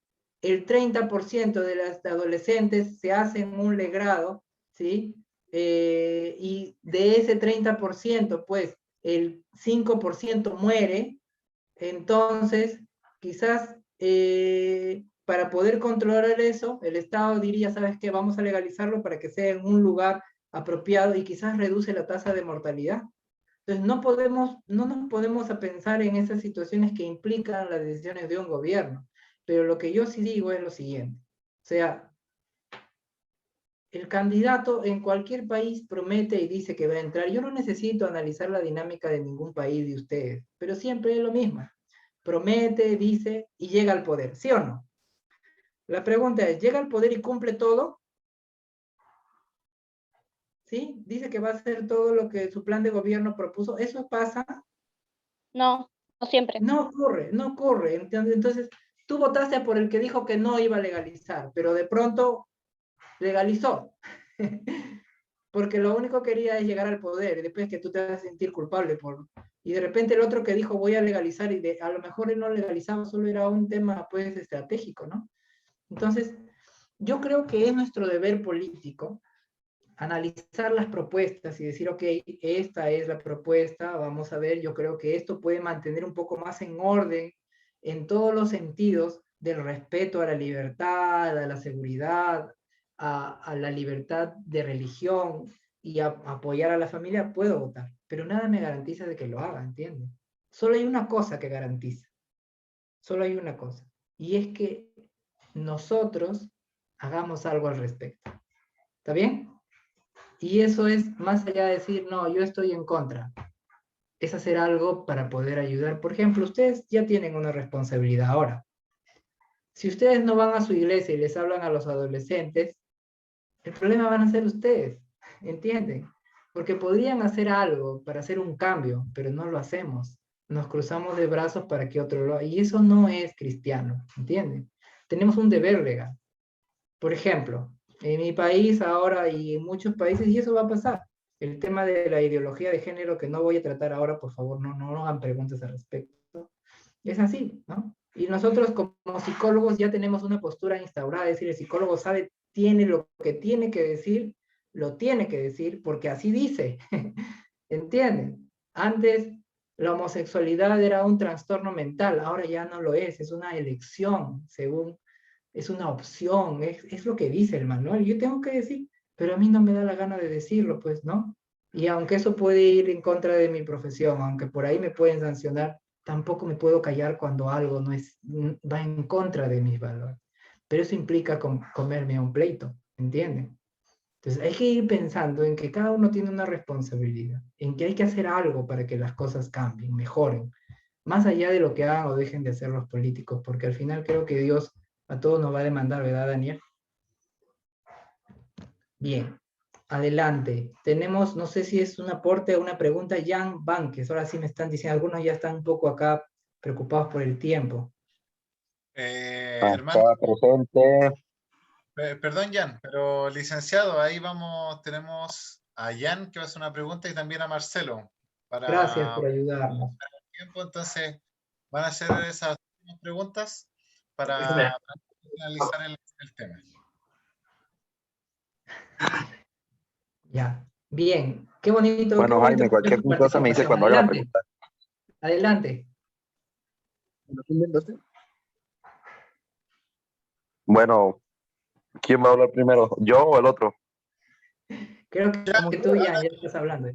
30% de las adolescentes se hacen un legrado, ¿sí? Y de ese 30%, pues, el 5% muere. Entonces, quizás para poder controlar eso, el Estado diría, ¿sabes qué? Vamos a legalizarlo para que sea en un lugar apropiado y quizás reduce la tasa de mortalidad. Entonces, no nos podemos a pensar en esas situaciones que implican las decisiones de un gobierno. Pero lo que yo sí digo es lo siguiente. O sea, el candidato en cualquier país promete y dice que va a entrar. Yo no necesito analizar la dinámica de ningún país de ustedes, pero siempre es lo mismo. Promete, dice y llega al poder, ¿sí o no? La pregunta es, ¿llega al poder y cumple todo? ¿Sí? Dice que va a hacer todo lo que su plan de gobierno propuso. ¿Eso pasa? No, no siempre. No ocurre. Entonces, tú votaste por el que dijo que no iba a legalizar, pero de pronto legalizó. Porque lo único que quería es llegar al poder, y después que tú te vas a sentir culpable y de repente el otro que dijo voy a legalizar, y a lo mejor él no legalizaba, solo era un tema pues estratégico, ¿no? Entonces, yo creo que es nuestro deber político analizar las propuestas y decir, ok, esta es la propuesta, vamos a ver, yo creo que esto puede mantener un poco más en orden en todos los sentidos del respeto a la libertad, a la seguridad, a la libertad de religión y a apoyar a la familia, puedo votar. Pero nada me garantiza de que lo haga, ¿entiendes? Solo hay una cosa que garantiza. Solo hay una cosa. Y es que nosotros hagamos algo al respecto. ¿Está bien? Y eso es más allá de decir, no, yo estoy en contra. Es hacer algo para poder ayudar. Por ejemplo, ustedes ya tienen una responsabilidad ahora. Si ustedes no van a su iglesia y les hablan a los adolescentes, el problema van a ser ustedes, ¿entienden? Porque podrían hacer algo para hacer un cambio, pero no lo hacemos. Nos cruzamos de brazos para que otro lo haga. Y eso no es cristiano, ¿entienden? Tenemos un deber legal. Por ejemplo, en mi país ahora y en muchos países, y eso va a pasar. El tema de la ideología de género, que no voy a tratar ahora, por favor, no hagan preguntas al respecto. Es así, ¿no? Y nosotros como psicólogos ya tenemos una postura instaurada, es decir, el psicólogo sabe, tiene lo que tiene que decir, lo tiene que decir, porque así dice. ¿Entienden? Antes la homosexualidad era un trastorno mental, ahora ya no lo es una elección, según es una opción, es lo que dice el manual. Yo tengo que decir, pero a mí no me da la gana de decirlo, pues, ¿no? Y aunque eso puede ir en contra de mi profesión, aunque por ahí me pueden sancionar, tampoco me puedo callar cuando algo va en contra de mis valores. Pero eso implica comerme a un pleito, ¿entienden? Entonces hay que ir pensando en que cada uno tiene una responsabilidad, en que hay que hacer algo para que las cosas cambien, mejoren, más allá de lo que hagan o dejen de hacer los políticos, porque al final creo que Dios a todos nos va a demandar, ¿verdad, Daniel? Bien, adelante. Tenemos, no sé si es un aporte o una pregunta, Jan Banques. Ahora sí me están diciendo, algunos ya están un poco acá preocupados por el tiempo. Hermano, presente. Perdón, Jan, pero licenciado, ahí tenemos a Jan que va a hacer una pregunta y también a Marcelo. Gracias por ayudarnos. Tiempo, entonces, van a hacer esas preguntas para finalizar el tema. Ya, bien, qué bonito. Bueno, qué bonito Jaime, cualquier cosa me dice cuando haga la pregunta. Adelante. Bueno, ¿quién va a hablar primero? ¿Yo o el otro? Creo que como que tú ya estás hablando.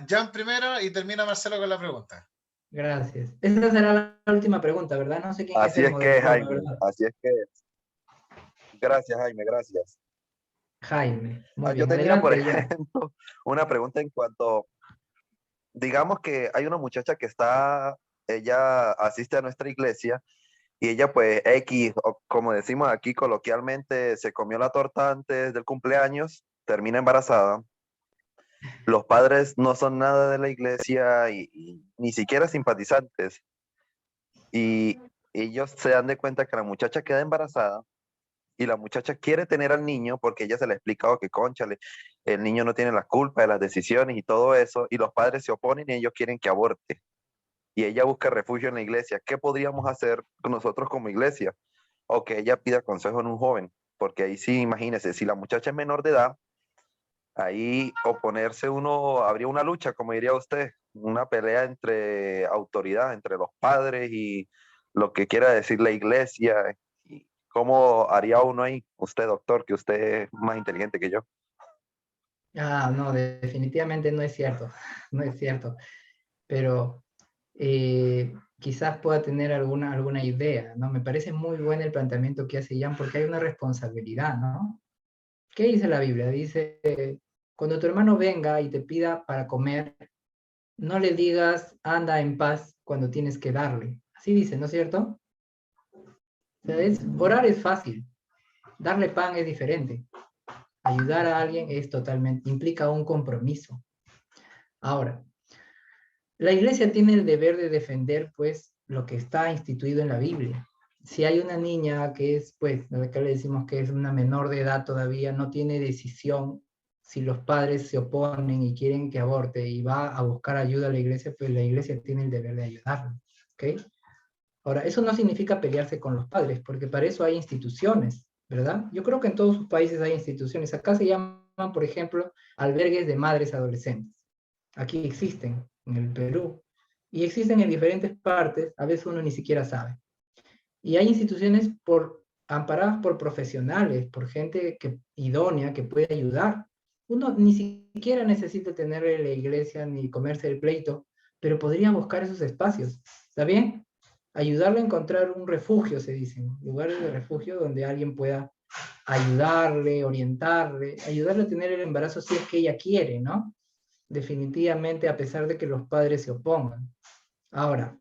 Jan primero y termina Marcelo con la pregunta. Gracias. Esta será la última pregunta, ¿verdad? No sé quién Así es el es que, moderador, la Jaime, verdad. así es que. Gracias, Jaime, gracias. Jaime, muy Yo bien. tenía, por Adelante, Jan. ejemplo, una pregunta en cuanto, digamos que hay una muchacha que ella asiste a nuestra iglesia y ella pues X, o como decimos aquí coloquialmente, se comió la torta antes del cumpleaños, termina embarazada. Los padres no son nada de la iglesia y ni siquiera simpatizantes. Y ellos se dan de cuenta que la muchacha queda embarazada y la muchacha quiere tener al niño porque ella se le ha explicado que, cónchale, el niño no tiene la culpa de las decisiones y todo eso, y los padres se oponen y ellos quieren que aborte. Y ella busca refugio en la iglesia. ¿Qué podríamos hacer nosotros como iglesia? O que ella pida consejo en un joven, porque ahí sí, imagínese, si la muchacha es menor de edad, ahí oponerse uno, habría una lucha, como diría usted, una pelea entre autoridad, entre los padres y lo que quiera decir la iglesia. ¿Y cómo haría uno ahí? Usted, doctor, que usted es más inteligente que yo. No, definitivamente no es cierto, no es cierto. Pero quizás pueda tener alguna idea, ¿no? Me parece muy bueno el planteamiento que hace Jan porque hay una responsabilidad, ¿no? ¿Qué dice la Biblia? Dice, cuando tu hermano venga y te pida para comer, no le digas, anda en paz cuando tienes que darle. Así dice, ¿no es cierto? O sea, orar es fácil, darle pan es diferente. Ayudar a alguien implica un compromiso. Ahora, la iglesia tiene el deber de defender, pues, lo que está instituido en la Biblia. Si hay una niña que es, pues, acá le decimos que es una menor de edad todavía, no tiene decisión, si los padres se oponen y quieren que aborte y va a buscar ayuda a la iglesia, pues la iglesia tiene el deber de ayudarlo, ¿ok? Ahora, eso no significa pelearse con los padres, porque para eso hay instituciones, ¿verdad? Yo creo que en todos sus países hay instituciones. Acá se llaman, por ejemplo, albergues de madres adolescentes. Aquí existen, en el Perú, y existen en diferentes partes, a veces uno ni siquiera sabe. Y hay instituciones amparadas por profesionales, por gente idónea que puede ayudar. Uno ni siquiera necesita tener la iglesia ni comerse el pleito, pero podría buscar esos espacios, ¿está bien? Ayudarle a encontrar un refugio, se dicen, lugares de refugio donde alguien pueda ayudarle, orientarle, ayudarle a tener el embarazo si es que ella quiere, ¿no? Definitivamente, a pesar de que los padres se opongan. Ahora,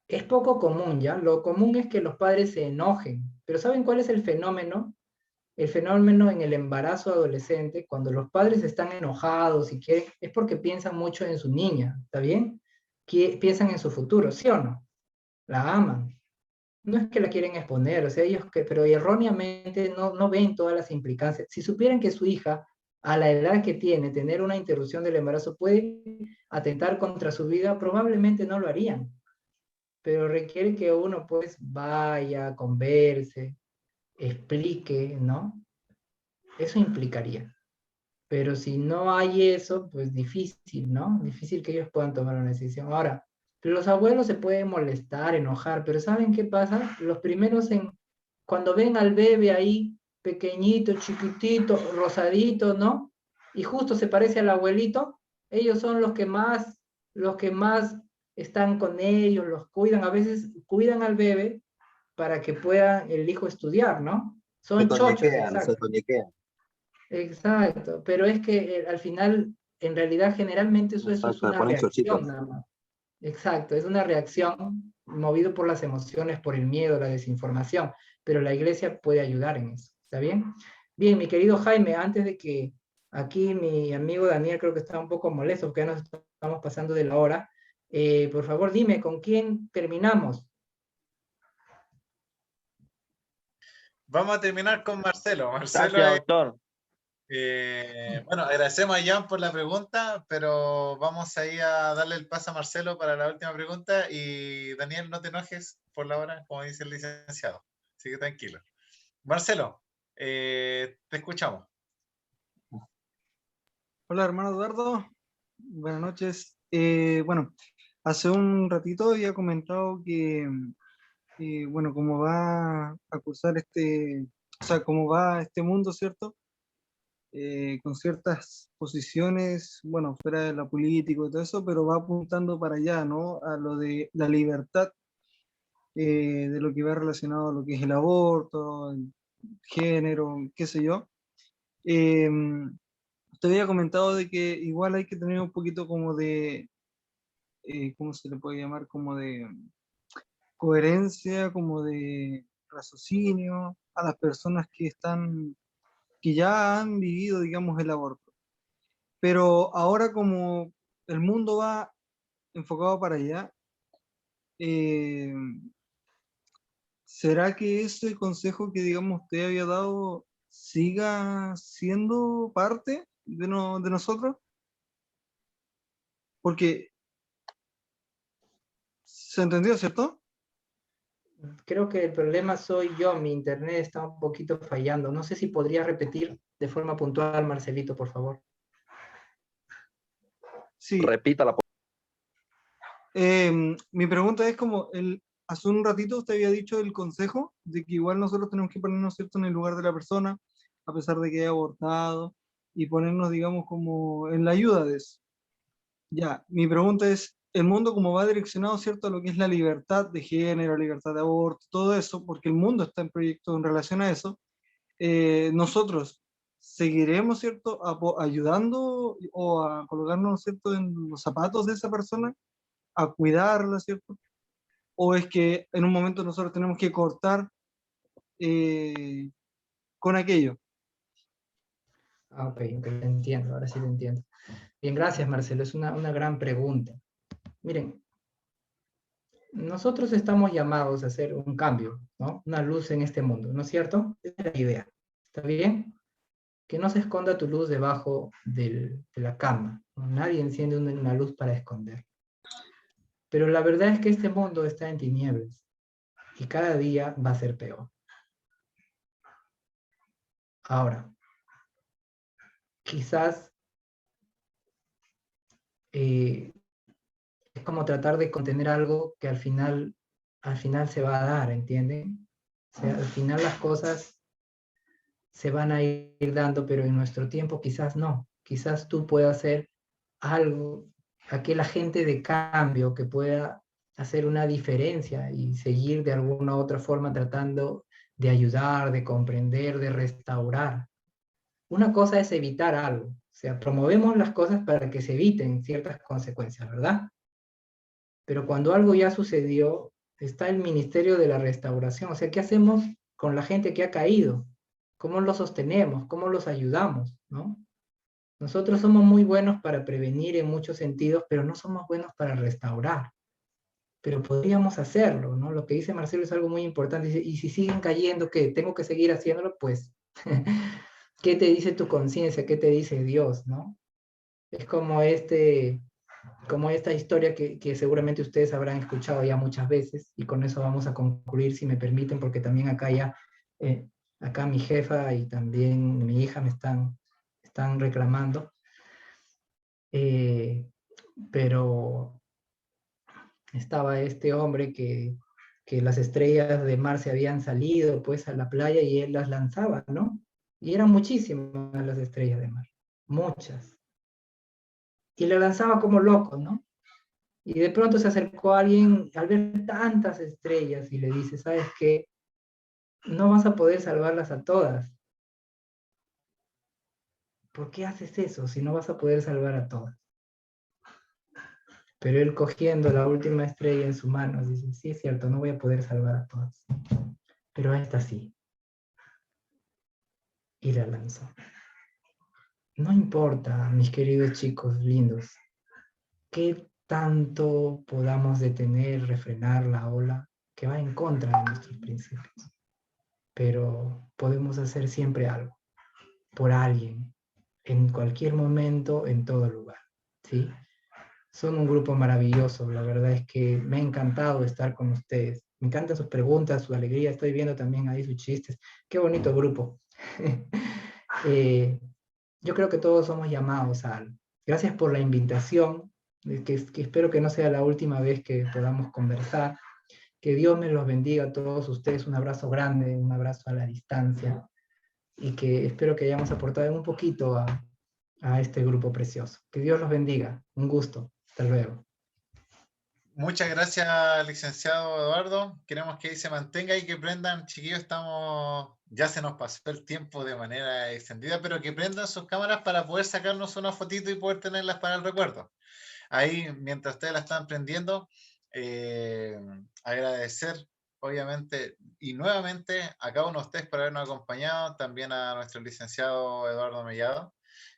es poco común, ¿ya? Lo común es que los padres se enojen, pero ¿saben cuál es el fenómeno? El fenómeno en el embarazo adolescente, cuando los padres están enojados y quieren, es porque piensan mucho en su niña, ¿está bien? Piensan en su futuro, ¿sí o no? La aman. No es que la quieren exponer, o sea, pero erróneamente no ven todas las implicancias. Si supieran que su hija, a la edad que tiene, tener una interrupción del embarazo puede atentar contra su vida, probablemente no lo harían. Pero requiere que uno pues vaya, converse, explique, ¿no? Eso implicaría. Pero si no hay eso, pues difícil, ¿no? Difícil que ellos puedan tomar una decisión. Ahora, los abuelos se pueden molestar, enojar, pero ¿saben qué pasa? Los primeros cuando ven al bebé ahí, pequeñito, chiquitito, rosadito, ¿no? Y justo se parece al abuelito, ellos son los que más están con ellos, los cuidan, a veces cuidan al bebé para que pueda el hijo estudiar, ¿no? Son chochos, exacto. Se toñequean. Exacto, pero es que al final, en realidad, generalmente eso es Exacto, le una ponen chochitos. reacción nada más. Exacto, es una reacción movido por las emociones, por el miedo, la desinformación, pero la iglesia puede ayudar en eso, ¿está bien? Bien, mi querido Jaime, antes de que aquí mi amigo Daniel creo que está un poco molesto porque ya nos estamos pasando de la hora, por favor dime, ¿con quién terminamos? Vamos a terminar con Marcelo. Marcelo Gracias, doctor. bueno, agradecemos a Jan por la pregunta, pero vamos ahí a darle el paso a Marcelo para la última pregunta. Y Daniel, no te enojes por la hora, como dice el licenciado. Así que tranquilo. Marcelo, te escuchamos. Hola, hermano Eduardo. Buenas noches. Bueno, hace un ratito había comentado que, bueno, cómo va a cursar cómo va este mundo, ¿cierto? con ciertas posiciones, bueno, fuera de la política y todo eso, pero va apuntando para allá, ¿no? A lo de la libertad, de lo que va relacionado a lo que es el aborto, el género, qué sé yo. Te había comentado de que igual hay que tener un poquito como de, ¿cómo se le puede llamar? Como de coherencia, como de raciocinio a las personas que ya han vivido, digamos, el aborto. Pero ahora como el mundo va enfocado para allá, eh, ¿será que ese consejo que, digamos, usted había dado siga siendo parte de nosotros? Porque se entendió, ¿cierto? Creo que el problema soy yo, mi internet está un poquito fallando. No sé si podría repetir de forma puntual, Marcelito, por favor. Sí. Repítala. Mi pregunta es como, hace un ratito usted había dicho el consejo de que igual nosotros tenemos que ponernos, ¿cierto?, en el lugar de la persona, a pesar de que haya abortado, y ponernos, digamos, como en la ayuda de eso. Ya, mi pregunta es, el mundo como va direccionado, ¿cierto?, a lo que es la libertad de género, libertad de aborto, todo eso, porque el mundo está en proyecto en relación a eso, nosotros seguiremos, ¿cierto?, ayudando o a colocarnos, ¿cierto?, en los zapatos de esa persona, a cuidarla, ¿cierto? ¿O es que en un momento nosotros tenemos que cortar con aquello? Ok, te entiendo, ahora sí lo entiendo. Bien, gracias, Marcelo, es una gran pregunta. Miren, nosotros estamos llamados a hacer un cambio, ¿no? Una luz en este mundo, ¿no es cierto? Esa es la idea, ¿está bien? Que no se esconda tu luz debajo de la cama, ¿no? Nadie enciende una luz para esconder. Pero la verdad es que este mundo está en tinieblas y cada día va a ser peor. Ahora, quizás es como tratar de contener algo que al final se va a dar, ¿entienden? O sea, al final las cosas se van a ir dando, pero en nuestro tiempo quizás no. Quizás tú puedas hacer algo, aquel agente de cambio que pueda hacer una diferencia y seguir de alguna u otra forma tratando de ayudar, de comprender, de restaurar. Una cosa es evitar algo, o sea, promovemos las cosas para que se eviten ciertas consecuencias, ¿verdad? Pero cuando algo ya sucedió, está el Ministerio de la Restauración, o sea, ¿qué hacemos con la gente que ha caído? ¿Cómo los sostenemos? ¿Cómo los ayudamos? ¿No? Nosotros somos muy buenos para prevenir en muchos sentidos, pero no somos buenos para restaurar. Pero podríamos hacerlo, ¿no? Lo que dice Marcelo es algo muy importante. Dice, y si siguen cayendo, ¿qué? ¿Tengo que seguir haciéndolo? Pues, ¿qué te dice tu conciencia? ¿Qué te dice Dios, no? Es como esta historia que seguramente ustedes habrán escuchado ya muchas veces, y con eso vamos a concluir, si me permiten, porque también acá ya, acá mi jefa y también mi hija me están reclamando. Pero estaba este hombre que las estrellas de mar se habían salido pues a la playa y él las lanzaba, ¿no? Y eran muchísimas las estrellas de mar, muchas. Y le lanzaba como loco, ¿no? Y de pronto se acercó a alguien al ver tantas estrellas y le dice, ¿sabes qué? No vas a poder salvarlas a todas. ¿Por qué haces eso si no vas a poder salvar a todas? Pero él, cogiendo la última estrella en su mano, dice, sí, es cierto, no voy a poder salvar a todas, pero a esta sí. Y la lanzó. No importa, mis queridos chicos lindos, qué tanto podamos detener, refrenar la ola que va en contra de nuestros principios. Pero podemos hacer siempre algo, por alguien, en cualquier momento, en todo lugar, ¿sí? Son un grupo maravilloso, la verdad es que me ha encantado estar con ustedes. Me encantan sus preguntas, su alegría, estoy viendo también ahí sus chistes. Qué bonito grupo. Yo creo que todos somos llamados a algo. Gracias por la invitación, que espero que no sea la última vez que podamos conversar. Que Dios me los bendiga a todos ustedes. Un abrazo grande, un abrazo a la distancia. y que espero que hayamos aportado un poquito a este grupo precioso. Que Dios los bendiga. Un gusto. Hasta luego. Muchas gracias, licenciado Eduardo. Queremos que ahí se mantenga y que prendan, chiquillos, ya se nos pasó el tiempo de manera extendida, pero que prendan sus cámaras para poder sacarnos una fotito y poder tenerlas para el recuerdo. Ahí, mientras ustedes la están prendiendo, agradecer, obviamente, y nuevamente a cada uno de ustedes por habernos acompañado, también a nuestro licenciado Eduardo Mellado.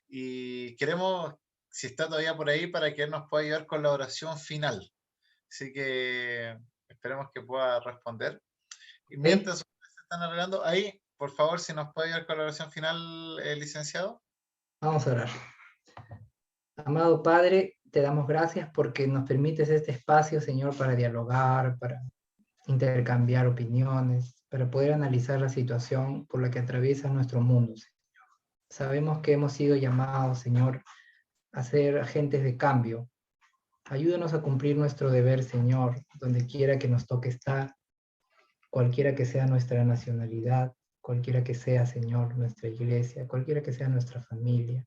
Y queremos, si está todavía por ahí, para que él nos pueda ayudar con la oración final. Así que esperemos que pueda responder. Y mientras ustedes se están arreglando, ahí, por favor, si nos puede ayudar con la oración final, licenciado. Vamos a orar. Amado Padre, te damos gracias porque nos permites este espacio, Señor, para dialogar, para intercambiar opiniones, para poder analizar la situación por la que atraviesa nuestro mundo, Señor. Sabemos que hemos sido llamados, Señor, a ser agentes de cambio. Ayúdanos a cumplir nuestro deber, Señor, donde quiera que nos toque estar, cualquiera que sea nuestra nacionalidad, cualquiera que sea, Señor, nuestra iglesia, cualquiera que sea nuestra familia.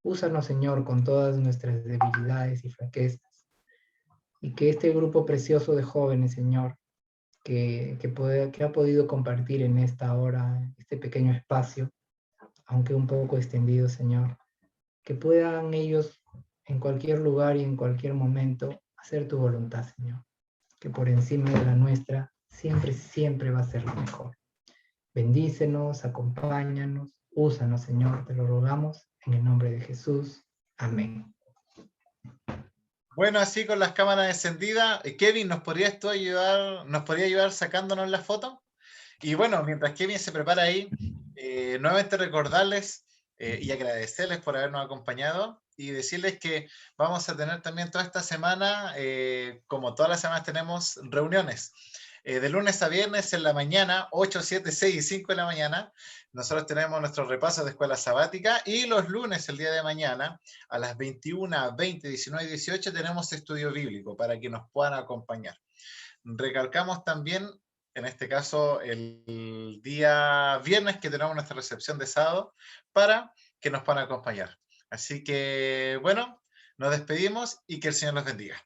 Úsanos, Señor, con todas nuestras debilidades y flaquezas. Y que este grupo precioso de jóvenes, Señor, que ha podido compartir en esta hora, este pequeño espacio, aunque un poco extendido, Señor, que puedan ellos en cualquier lugar y en cualquier momento hacer tu voluntad, Señor. Que por encima de la nuestra siempre, siempre va a ser lo mejor. Bendícenos, acompáñanos, úsanos, Señor, te lo rogamos en el nombre de Jesús. Amén. Bueno, así con las cámaras encendidas, Kevin, ¿nos podrías tú ayudar sacándonos la foto? Y bueno, mientras Kevin se prepara ahí, nuevamente recordarles y agradecerles por habernos acompañado y decirles que vamos a tener también toda esta semana, como todas las semanas tenemos reuniones, de lunes a viernes en la mañana, 8, 7, 6 y 5 de la mañana. Nosotros tenemos nuestros repasos de escuela sabática y los lunes, el día de mañana, a las 21, 20, 19 y 18 tenemos estudio bíblico para que nos puedan acompañar. Recalcamos también, en este caso, el día viernes que tenemos nuestra recepción de sábado para que nos puedan acompañar. Así que, bueno, nos despedimos y que el Señor los bendiga.